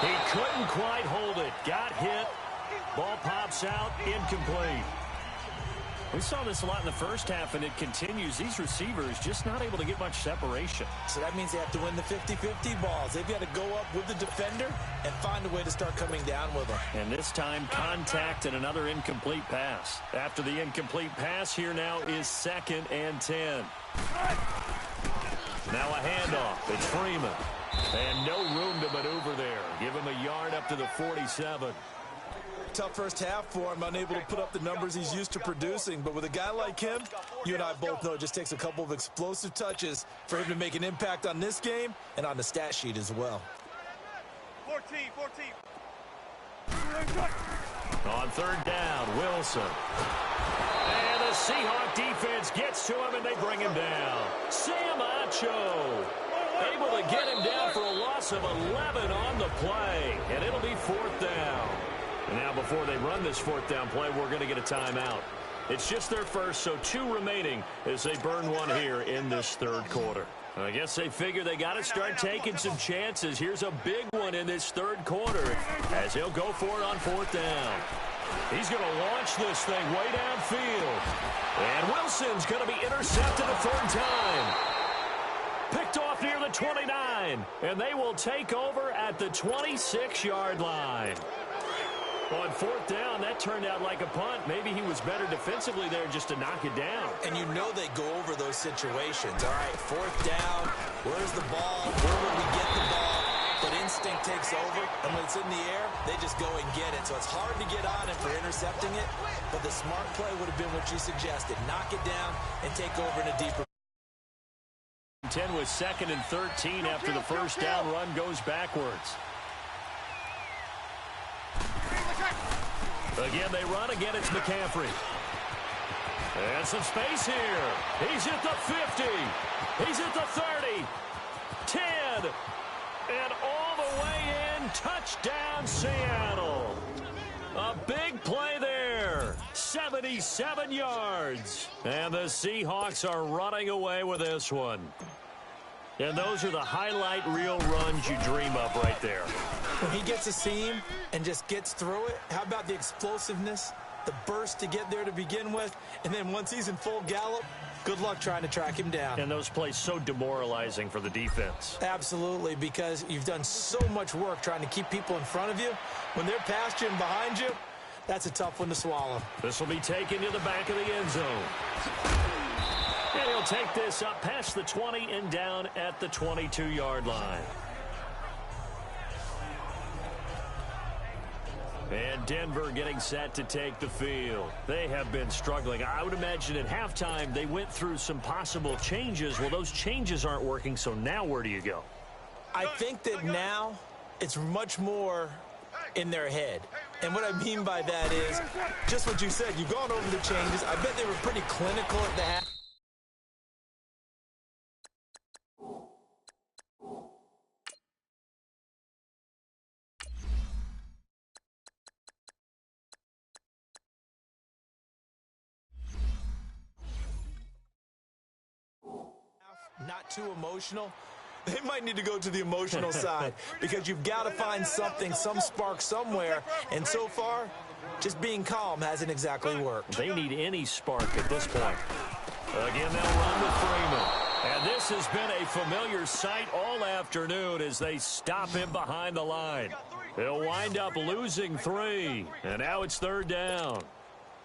He couldn't quite hold it. Got hit. Ball pops out, incomplete. We saw this a lot in the first half, and it continues. These receivers just not able to get much separation. So that means they have to win the 50-50 balls. They've got to go up with the defender and find a way to start coming down with them. And this time, contact and another incomplete pass. After the incomplete pass, here now is 2nd and 10. Now a handoff. It's Freeman. And no room to maneuver there. Give him a yard up to the 47. Tough first half for him, unable to put up the numbers he's used to producing. But with a guy like him, you and I both know it just takes a couple of explosive touches for him to make an impact on this game and on the stat sheet as well. 14. On third down, Wilson. And the Seahawk defense gets to him, and they bring him down. Sam Acho able to get him down for a loss of 11 on the play, and it'll be fourth down. And now before they run this fourth down play, we're going to get a timeout. It's just their first, so 2 remaining as they burn one here in this third quarter. I guess they figure they got to start taking some chances. Here's a big one in this third quarter as he'll go for it on fourth down. He's going to launch this thing way downfield. And Wilson's going to be intercepted a third time. Picked off near the 29, and they will take over at the 26-yard line. On fourth down, that turned out like a punt. Maybe he was better defensively there just to knock it down. And you know they go over those situations. All right, fourth down, where's the ball? Where will we get the ball? But instinct takes over, and when it's in the air, they just go and get it. So it's hard to get on him for intercepting it, but the smart play would have been what you suggested. Knock it down and take over in a deeper. 10 was second and 13 after the first down run goes backwards. Again, they run. Again, it's McCaffrey. And some space here. He's at the 50. He's at the 30. 10. And all the way in. Touchdown, Seattle. A big play there. 77 yards. And the Seahawks are running away with this one. And those are the highlight reel runs you dream of right there. When he gets a seam and just gets through it, how about the explosiveness, the burst to get there to begin with, and then once he's in full gallop, good luck trying to track him down. And those plays so demoralizing for the defense. Absolutely, because you've done so much work trying to keep people in front of you. When they're past you and behind you, that's a tough one to swallow. This will be taken to the back of the end zone. And he'll take this up past the 20 and down at the 22-yard line. And Denver getting set to take the field. They have been struggling. I would imagine at halftime they went through some possible changes. Well, those changes aren't working, so now where do you go? I think that now it's much more in their head. And what I mean by that is just what you said. You've gone over the changes. I bet they were pretty clinical at the half. Not too emotional. They might need to go to the emotional side because you've got to find something, some spark somewhere. And so far, just being calm hasn't exactly worked. They need any spark at this point. Again, they'll run with Freeman. And this has been a familiar sight all afternoon as they stop him behind the line. They'll wind up losing 3. And now it's third down.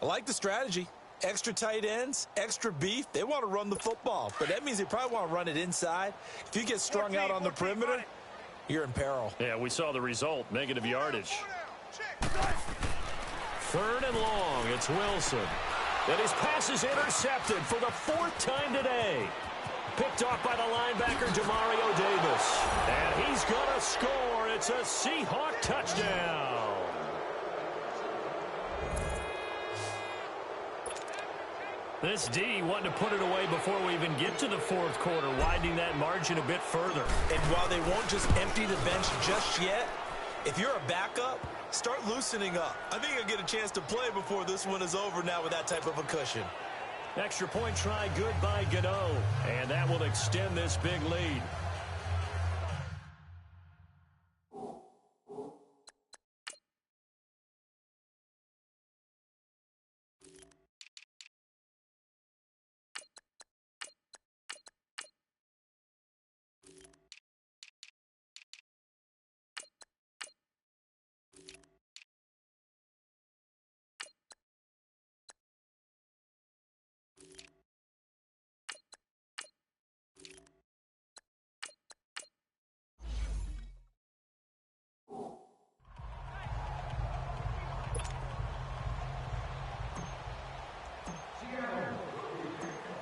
I like the strategy. Extra tight ends, extra beef. They want to run the football, but that means they probably want to run it inside. If you get strung out on the perimeter, you're in peril. Yeah, we saw the result, negative yardage. Third and long, it's Wilson. And his pass is intercepted for the 4th time today. Picked off by the linebacker, Demario Davis. And he's going to score. It's a Seahawk touchdown. This D wanting to put it away before we even get to the 4th quarter, widening that margin a bit further. And while they won't just empty the bench just yet, if you're a backup, start loosening up. I think you'll get a chance to play before this one is over now with that type of a cushion. Extra point try good by Gano, and that will extend this big lead.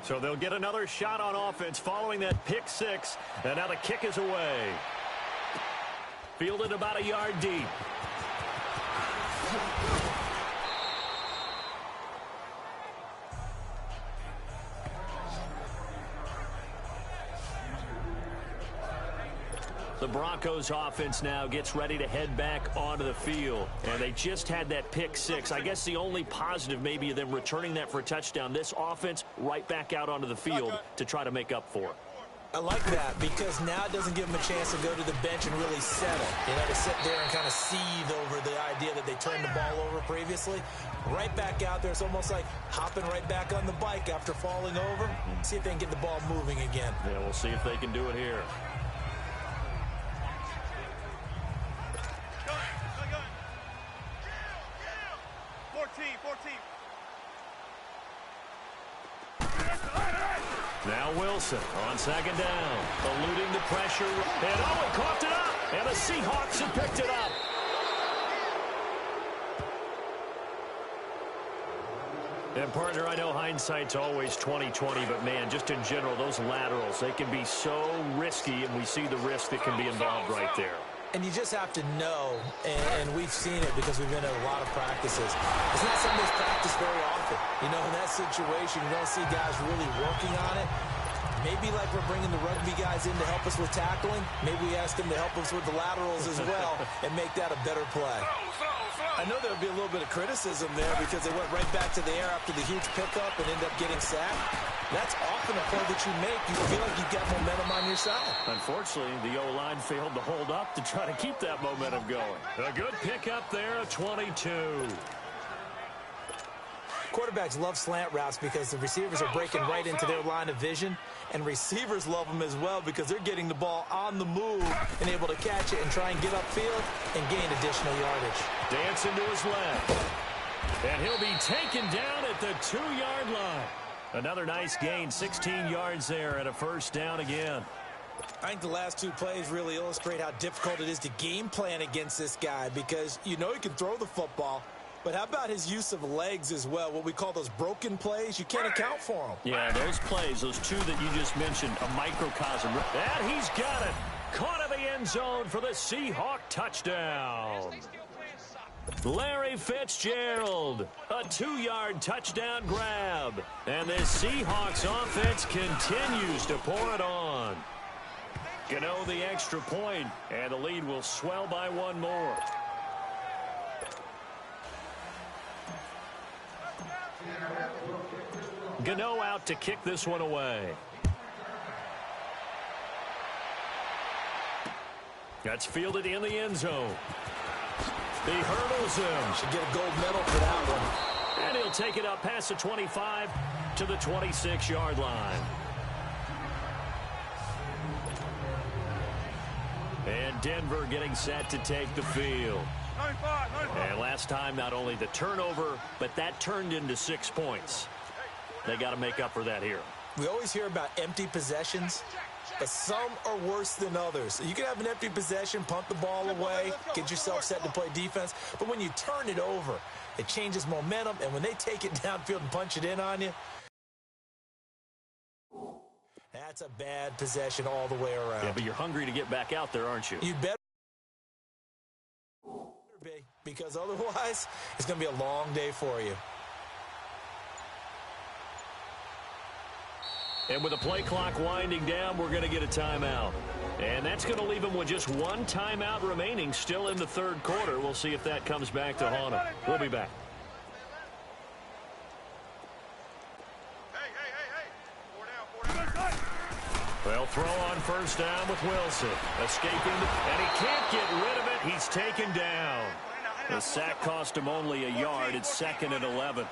So they'll get another shot on offense following that pick six. And now the kick is away. Fielded about a yard deep. The Broncos offense now gets ready to head back onto the field. And they just had that pick six. I guess the only positive maybe of them returning that for a touchdown. This offense right back out onto the field to try to make up for it. I like that because now it doesn't give them a chance to go to the bench and really settle. You know, to sit there and kind of seethe over the idea that they turned the ball over previously. Right back out there. It's almost like hopping right back on the bike after falling over. See if they can get the ball moving again. Yeah, we'll see if they can do it here. Now Wilson on second down, eluding the pressure, and he coughed it up, and the Seahawks have picked it up. And partner, I know hindsight's always 20/20, but man, just in general, those laterals, they can be so risky, and we see the risk that can be involved right there. And you just have to know, and we've seen it because we've been at a lot of practices. It's not something that's practiced very often. You know, in that situation, you don't see guys really working on it. Maybe like we're bringing the rugby guys in to help us with tackling. Maybe we ask them to help us with the laterals as well and make that a better play. I know there would be a little bit of criticism there because they went right back to the air after the huge pickup and ended up getting sacked. That's often a play that you make. You feel like you've got momentum on your side. Unfortunately, the O-line failed to hold up to try to keep that momentum going. A good pickup there, a 22. Quarterbacks love slant routes because the receivers are breaking right into their line of vision, and receivers love them as well because they're getting the ball on the move and able to catch it and try and get upfield and gain additional yardage. Dancing to his left. And he'll be taken down at the 2-yard line. Another nice gain, 16 yards there and a first down again. I think the last two plays really illustrate how difficult it is to game plan against this guy because you know he can throw the football. But how about his use of legs as well, what we call those broken plays? You can't account for them. Yeah, those plays, those two that you just mentioned, a microcosm. And he's got it. Caught in the end zone for the Seahawk touchdown. Larry Fitzgerald, a 2-yard touchdown grab. And the Seahawks offense continues to pour it on. Gano the extra point, and the lead will swell by one more. Gano out to kick this one away. That's fielded in the end zone. He hurdles him. Should get a gold medal for that one. And he'll take it up past the 25 to the 26-yard line. And Denver getting set to take the field. And last time, not only the turnover, but that turned into 6 points. They got to make up for that here. We always hear about empty possessions, but some are worse than others. You can have an empty possession, punt the ball away, get yourself set to play defense, but when you turn it over, it changes momentum, and when they take it downfield and punch it in on you, that's a bad possession all the way around. Yeah, but you're hungry to get back out there, aren't you? You better be, because otherwise, it's going to be a long day for you. And with the play clock winding down, we're going to get a timeout. And that's going to leave them with just one timeout remaining still in the third quarter. We'll see if that comes back to haunt them. We'll be back. They'll throw on first down with Wilson. Escaping, and he can't get rid of it. He's taken down. The sack cost him only a yard. It's 2nd and 11.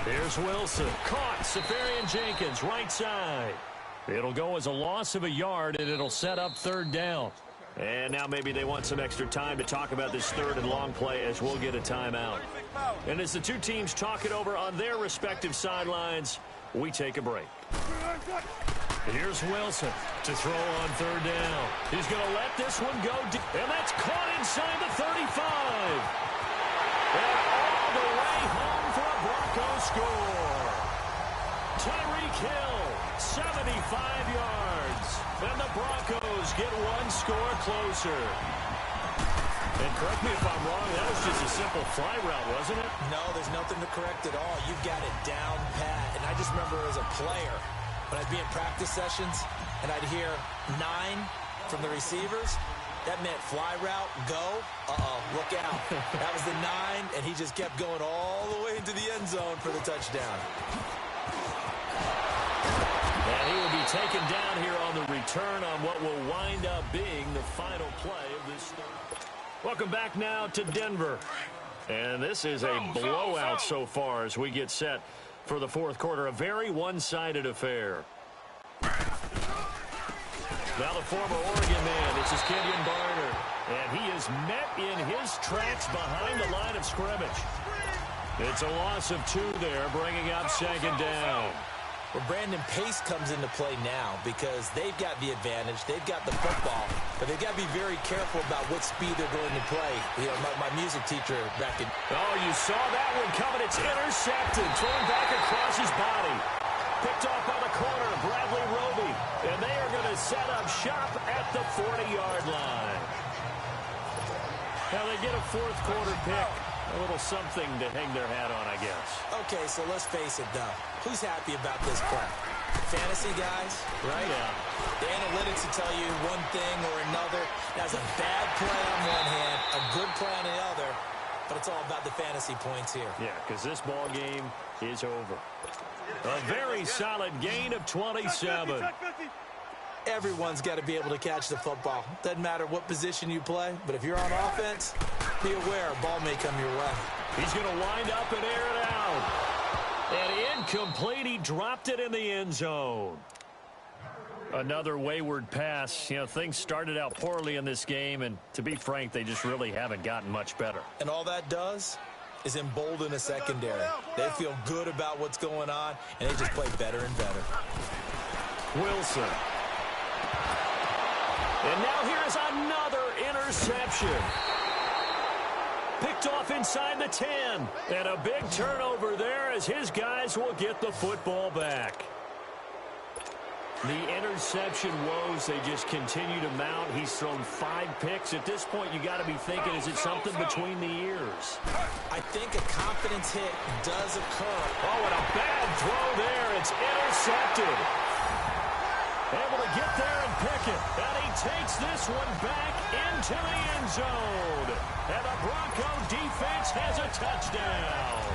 Here's Wilson. Caught. Safarian Jenkins, right side. It'll go as a loss of a yard, and it'll set up 3rd down. And now maybe they want some extra time to talk about this 3rd and long play as we'll get a timeout. And as the two teams talk it over on their respective sidelines, we take a break. Here's Wilson to throw on 3rd down. He's going to let this one go deep, and that's caught inside the 35. way home for a Broncos score. Tyreek Hill, 75 yards. And the Broncos get one score closer. And correct me if I'm wrong, that was just a simple fly route, wasn't it? No, there's nothing to correct at all. You got it down pat. And I just remember as a player, when I'd be in practice sessions, and I'd hear 9 from the receivers, that meant fly route, go, look out. That was the 9, and he just kept going all the way into the end zone for the touchdown. And he will be taken down here on the return on what will wind up being the final play of this third. Welcome back now to Denver. And this is a blowout so far as we get set for the fourth quarter. A very one-sided affair. Now the former Oregon man, this is Kenyon Barner. And he is met in his tracks behind the line of scrimmage. It's a loss of 2 there, bringing up second down. Well, Brandon, pace comes into play now because they've got the advantage. They've got the football, but they've got to be very careful about what speed they're going to play. You know, my music teacher back in... Oh, you saw that one coming. It's intercepted. Thrown back across his body. Picked off by the corner, Bradley Roby. And they are going to set up shop at the 40-yard line. Now they get a fourth quarter pick. A little something to hang their hat on, I guess. Okay, so let's face it, though. Who's happy about this play? Fantasy guys, right? Yeah. The analytics will tell you one thing or another. That's a bad play on one hand, a good play on the other, but it's all about the fantasy points here. Yeah, because this ball game is over. A very solid gain of 27. Everyone's got to be able to catch the football. Doesn't matter what position you play, but if you're on offense, be aware a ball may come your way. He's going to wind up and air it out. And incomplete. He dropped it in the end zone. Another wayward pass. You know, things started out poorly in this game, and to be frank, they just really haven't gotten much better. And all that does is embolden a secondary. They feel good about what's going on, and they just play better and better. Wilson. And now here's another interception. Picked off inside the 10. And a big turnover there as his guys will get the football back. The interception woes, they just continue to mount. He's thrown 5 picks. At this point, you got to be thinking, is it something between the ears? I think a confidence hit does occur. Oh, and a bad throw there. It's intercepted. Able to get there and pick it. And he takes this one back into the end zone. And the Bronco defense has a touchdown.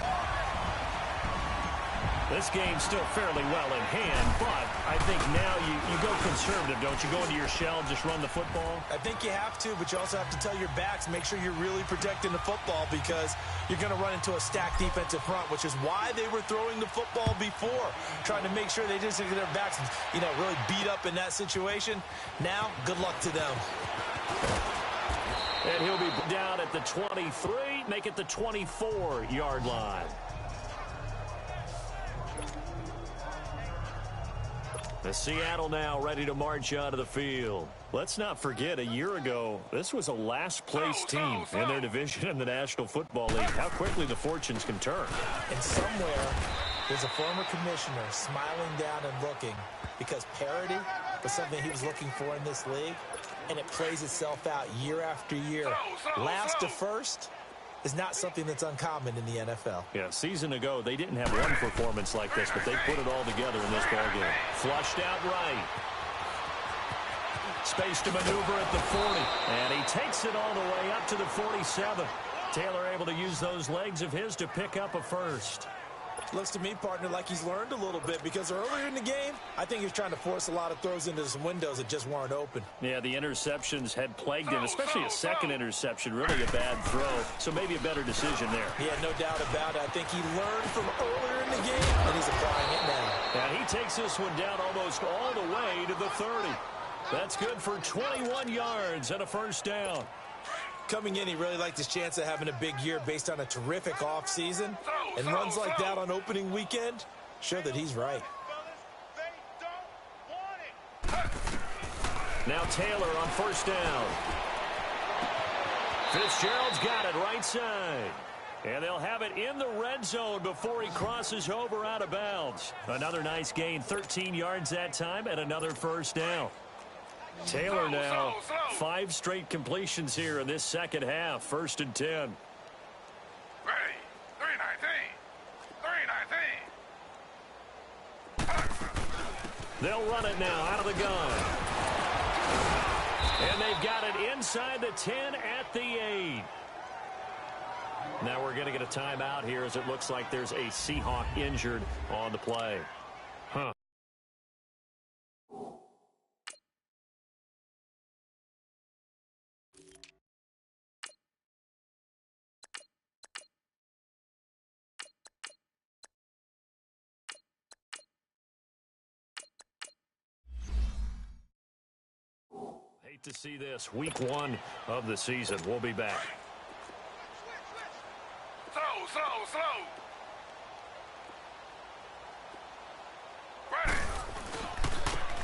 This game's still fairly well in hand, but I think now you go conservative, don't you? Go into your shell, just run the football? I think you have to, but you also have to tell your backs, make sure you're really protecting the football because you're going to run into a stacked defensive front, which is why they were throwing the football before, trying to make sure they just get their backs, you know, really beat up in that situation. Now, good luck to them. And he'll be down at the 23, make it the 24-yard line. The Seattle now ready to march onto the field. Let's not forget, a year ago, this was a last-place team in their division in the National Football League. How quickly the fortunes can turn. And somewhere, there's a former commissioner smiling down and looking because parity was something he was looking for in this league, and it plays itself out year after year. Last to first is not something that's uncommon in the NFL. Yeah, a season ago, they didn't have one performance like this, but they put it all together in this ballgame. Flushed out right. Space to maneuver at the 40. And he takes it all the way up to the 47. Taylor able to use those legs of his to pick up a first. Looks to me, partner, like he's learned a little bit because earlier in the game, I think he was trying to force a lot of throws into some windows that just weren't open. Yeah, the interceptions had plagued him, especially a second interception, really a bad throw. So maybe a better decision there. Yeah, no doubt about it. I think he learned from earlier in the game, and he's applying it now. And he takes this one down almost all the way to the 30. That's good for 21 yards and a first down. Coming in, he really liked his chance of having a big year based on a terrific offseason. And runs like that on opening weekend show that he's right. Now Taylor on first down. Fitzgerald's got it right side. And they'll have it in the red zone before he crosses over out of bounds. Another nice gain, 13 yards that time, and another first down. Taylor now, 5 straight completions here in this second half. 1st and 10. Ready. 319. They'll run it now out of the gun. And they've got it inside the 10 at the 8. Now we're going to get a timeout here as it looks like there's a Seahawk injured on the play. Hate to see this. Week 1 of the season. We'll be back. Slow. Ready.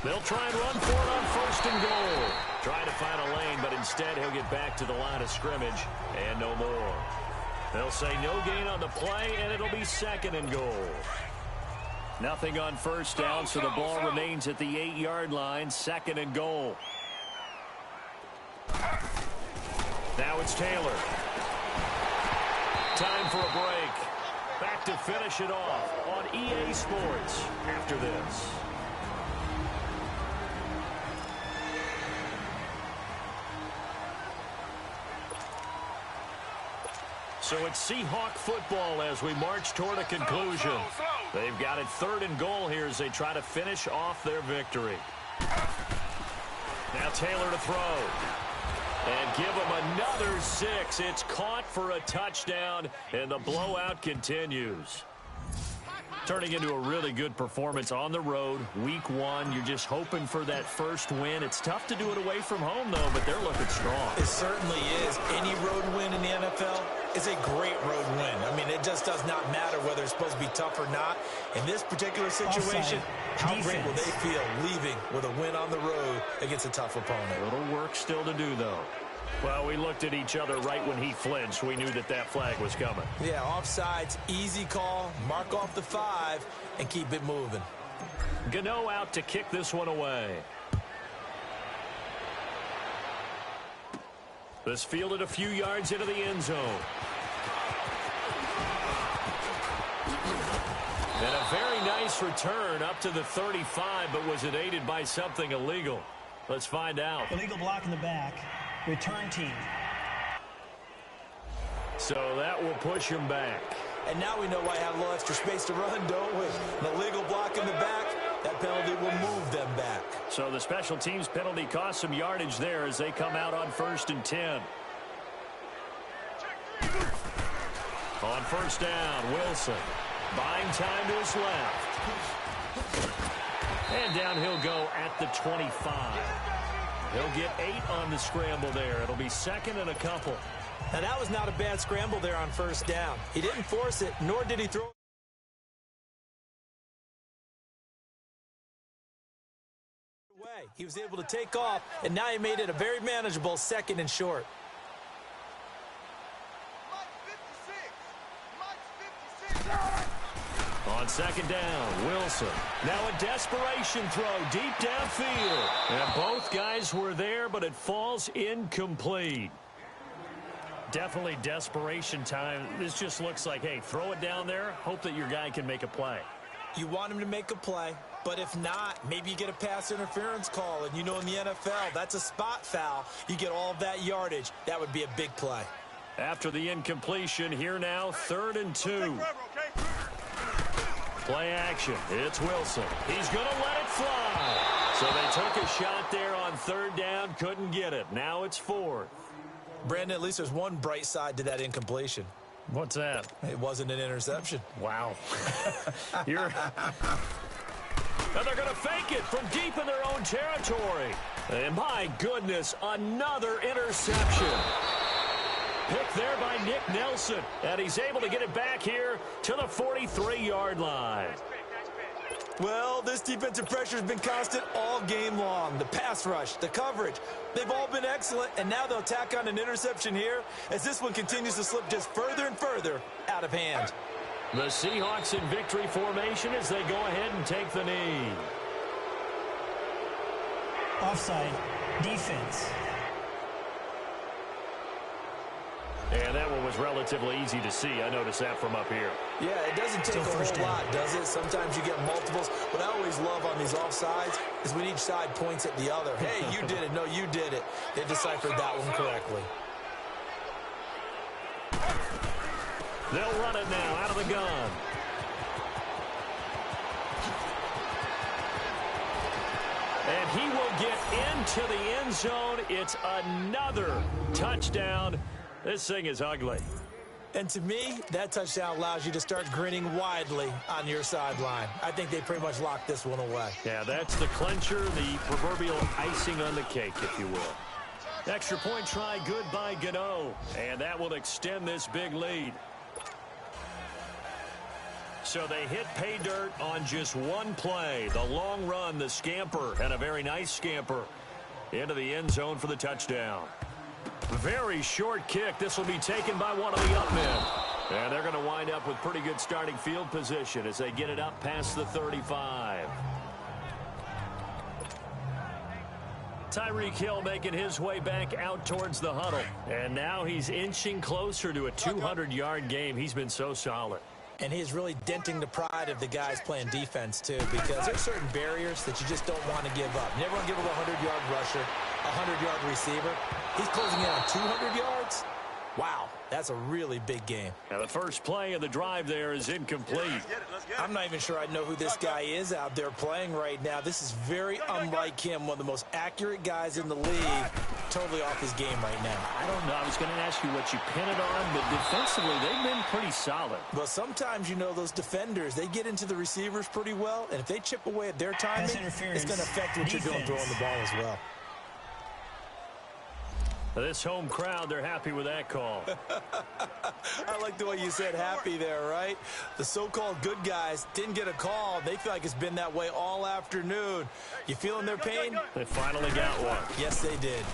They'll try and run for it on 1st and goal. Trying to find a lane, but instead he'll get back to the line of scrimmage and no more. They'll say no gain on the play, and it'll be 2nd and goal. Nothing on 1st down, so the ball remains at the 8-yard line. 2nd and goal. Now it's Taylor. Time for a break. Back to finish it off on EA Sports after this. So it's Seahawk football as we march toward a conclusion. They've got it 3rd and goal here as they try to finish off their victory. Now Taylor to throw. And give him another 6. It's caught for a touchdown, and the blowout continues. Turning into a really good performance on the road. Week 1, you're just hoping for that first win. It's tough to do it away from home, though, but they're looking strong. It certainly is. Any road win in the NFL is a great road win. I mean, it just does not matter whether it's supposed to be tough or not. In this particular situation, how great will they feel leaving with a win on the road against a tough opponent? A little work still to do, though. Well, we looked at each other right when he flinched. We knew that flag was coming. Yeah, offsides, easy call, mark off the 5, and keep it moving. Gano out to kick this one away. This fielded a few yards into the end zone. And a very nice return up to the 35, but was it aided by something illegal? Let's find out. Illegal block in the back. Return team. So that will push him back. And now we know why I have a little extra space to run, don't we? An illegal block in the back, that penalty will move them back. So the special teams penalty cost some yardage there as they come out on 1st and 10. On 1st down, Wilson. Buying time to his left. And down he'll go at the 25. He'll get 8 on the scramble there. It'll be 2nd and a couple. Now, that was not a bad scramble there on 1st down. He didn't force it, nor did he throw it away. He was able to take off, and now he made it a very manageable 2nd and short. On 2nd down, Wilson. Now a desperation throw deep downfield. And both guys were there, but it falls incomplete. Definitely desperation time. This just looks like, hey, throw it down there, hope that your guy can make a play. You want him to make a play, but if not, maybe you get a pass interference call. And you know in the NFL, that's a spot foul. You get all of that yardage. That would be a big play. After the incompletion, here now, 3rd and 2. Play action. It's Wilson. He's going to let it fly. So they took a shot there on 3rd down, couldn't get it. Now it's 4th. Brandon, at least there's one bright side to that incompletion. What's that? It wasn't an interception. Wow. And they're going to fake it from deep in their own territory. And my goodness, another interception. Pick there by Nick Nelson. And he's able to get it back here to the 43-yard line. Well, this defensive pressure has been constant all game long. The pass rush, the coverage, they've all been excellent, and now they'll tack on an interception here as this one continues to slip just further and further out of hand. The Seahawks in victory formation as they go ahead and take the knee. Offside. Defense. And that one was relatively easy to see. I noticed that from up here. Yeah, it doesn't take a whole lot, does it? Sometimes you get multiples. What I always love on these offsides is when each side points at the other. Hey, you did it. No, you did it. They deciphered that one correctly. They'll run it now out of the gun. And he will get into the end zone. It's another touchdown. This thing is ugly. And to me, that touchdown allows you to start grinning widely on your sideline. I think they pretty much locked this one away. Yeah, that's the clincher, the proverbial icing on the cake, if you will. Extra point try, good by Gano. And that will extend this big lead. So they hit pay dirt on just one play. The long run, the scamper, and a very nice scamper into the end zone for the touchdown. Very short kick. This will be taken by one of the up men. And they're going to wind up with pretty good starting field position as they get it up past the 35. Tyreek Hill making his way back out towards the huddle. And now he's inching closer to a 200-yard game. He's been so solid. And he's really denting the pride of the guys playing defense, too, because there's certain barriers that you just don't want to give up. You never want to give up a 100-yard rusher, a 100-yard receiver. He's closing in on 200 yards. Wow, that's a really big game. Now, the first play of the drive there is incomplete. I'm not even sure I know who this guy is out there playing right now. This is very unlike him, one of the most accurate guys in the league. Totally off his game right now. I don't know. I was going to ask you what you pin it on, but defensively, they've been pretty solid. Well, sometimes, you know, those defenders, they get into the receivers pretty well, and if they chip away at their timing, it's going to affect what you're doing throwing the ball as well. This home crowd, they're happy with that call. I like the way you said happy there, right? The so-called good guys didn't get a call. They feel like it's been that way all afternoon. You feeling their pain? They finally got one. Yes, they did.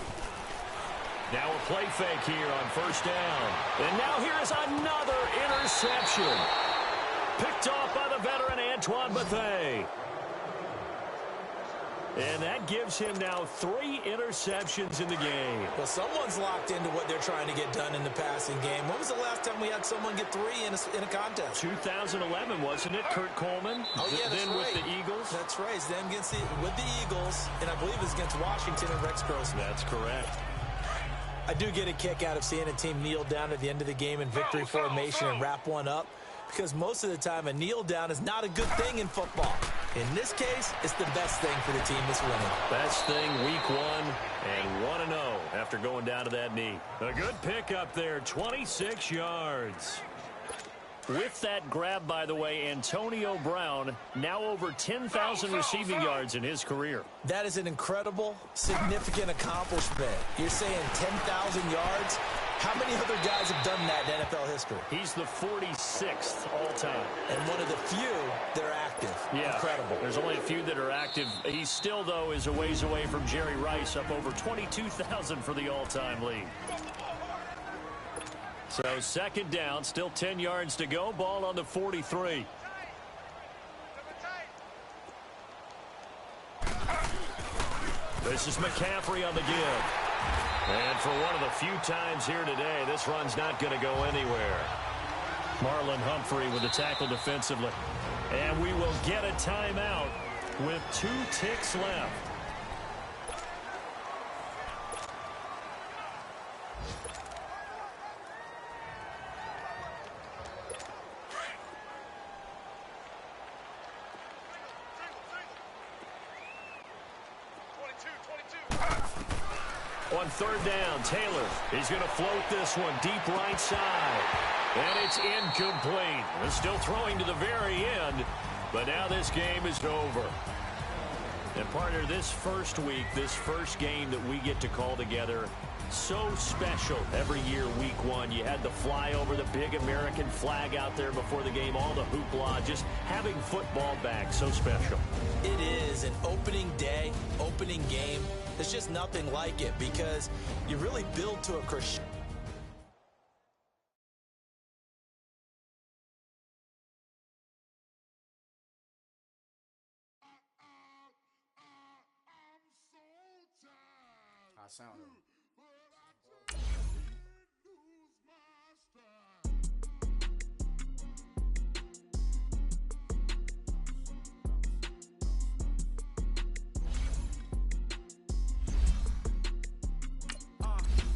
Now a play fake here on first down. And now here's another interception. Picked off by the veteran Antoine Bethea. And that gives him now 3 interceptions in the game. Well, someone's locked into what they're trying to get done in the passing game. When was the last time we had someone get 3 in a contest? 2011, wasn't it? Kurt Coleman. Oh, yeah, that's then right. With the Eagles. That's right. Then with the Eagles, and I believe it was against Washington and Rex Grossman. That's correct. I do get a kick out of seeing a team kneel down at the end of the game in victory formation and wrap one up, because most of the time a kneel down is not a good thing in football. In this case, it's the best thing for the team that's winning. Best thing week 1 and 1-0 after going down to that knee. A good pick up there, 26 yards. With that grab, by the way, Antonio Brown now over 10,000 receiving yards in his career. That is an incredible, significant accomplishment. You're saying 10,000 yards? How many other guys have done that in NFL history? He's the 46th all-time. And one of the few that are active. Yeah, incredible. There's only a few that are active. He still, though, is a ways away from Jerry Rice, up over 22,000 for the all-time lead. So second down, still 10 yards to go. Ball on the 43. This is McCaffrey on the give. And for one of the few times here today, this run's not going to go anywhere. Marlon Humphrey with the tackle defensively. And we will get a timeout with 2 ticks left. On third down, Taylor, he's going to float this one deep right side. And it's incomplete. They're still throwing to the very end, but now this game is over. And partner, this first week, this first game that we get to call together, so special every year, week one. You had the flyover, the big American flag out there before the game, all the hoopla, just having football back, so special. It is an opening day, opening game. There's just nothing like it because you really build to a crescendo. I sound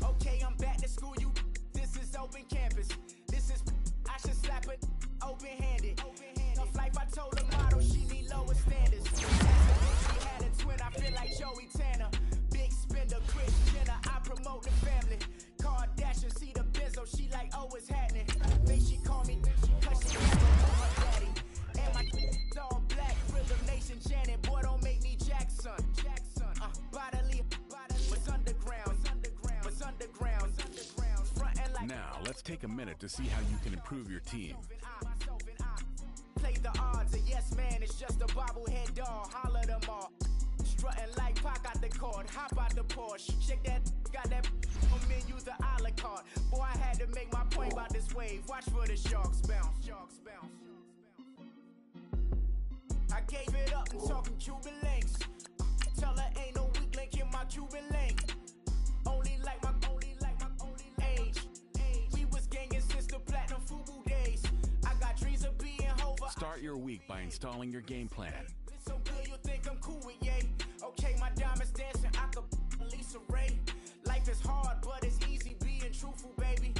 Okay, I'm back to school. This is open campus. This is I should slap it open-handed. Tough life, I told the model she need lower standards. She had a twin, I feel like Joey Tanner. Big spender, Chris Jenner, I promote the family. Kardashian, see the Benzo, she like, oh, it's happening. Think she call me, cause she never know her daddy. And my all black, Rhythm Nation Janet, boy, don't make me Jackson. Bodily, what's underground, frontin' like. Now, let's take a minute to see how you can improve your team. Play the odds, a yes man, it's just a bobblehead doll. Holler them all. Strutting like Pac out the court, hop out the Porsche. Shake that, got that menu, the a la carte. Boy, I had to make my point about this wave. Watch for the sharks bounce. I gave it up and talking Cuban links. Tell her ain't no weak link in my Cuban link. Only like my age. We was gangin' since the platinum FUBU days. I got dreams of being Hova. Start your week by installing your game plan. So good you think I'm cool with yay. Okay, my diamonds dancing, I could Lisa Ray. Life is hard, but it's easy being truthful, baby.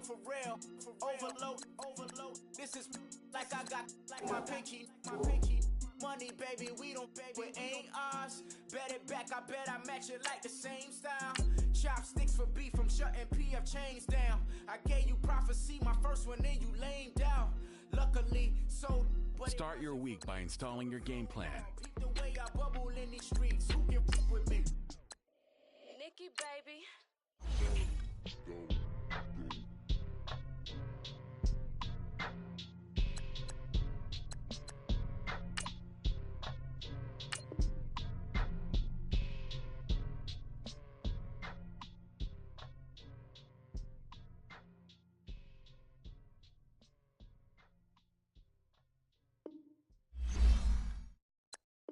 For real, overload. This is like I got like my pinky. Money, baby, we don't baby, it ain't ours. Bet it back, I bet I match it like the same style. Chopsticks for beef, I'm shutting PF chains down. I gave you prophecy, my first one, then you lame down. Luckily, so. Start your week by installing your game plan. The way I bubble in these streets, who can f with me? Nikki, baby.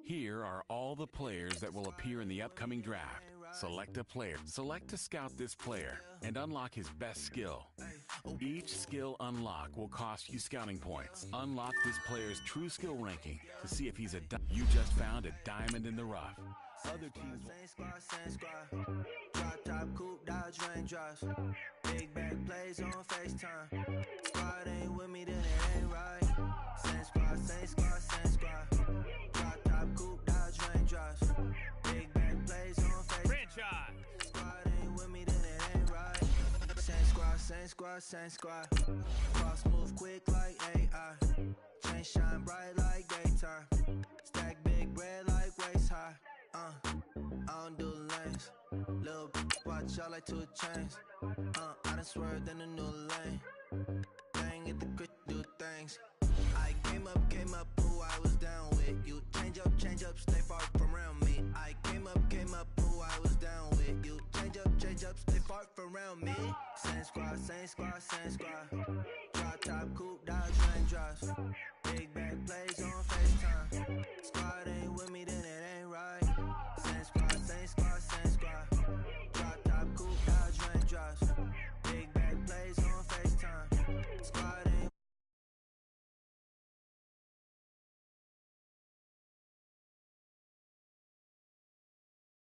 Here are all the players that will appear in the upcoming draft. Select a player. Select to scout this player and unlock his best skill. Each skill unlock will cost you scouting points. Unlock this player's true skill ranking to see if he's you just found a diamond in the rough. Other teams Same squad. Drop top coupe, dodge raindrops. Big back plays on FaceTime. Squad ain't with me, then it ain't right. Same squad. Drop top coupe, dodge raindrops. Big back plays on FaceTime. Franchise. Squad ain't with me, then it ain't right. Same squad. Cross move quick like AI. Chain shine bright like daytime. Stack big bread like waist high. I don't do lanes. Little watch out like 2 chains. I done swerved in a new lane. Bang at the crit, do things. I came up, who I was down with. You change up, stay far from around me. I came up, who I was down with. You change up, stay far from around me. Same squad. Drop top coupe, dodge raindrops. Big back plays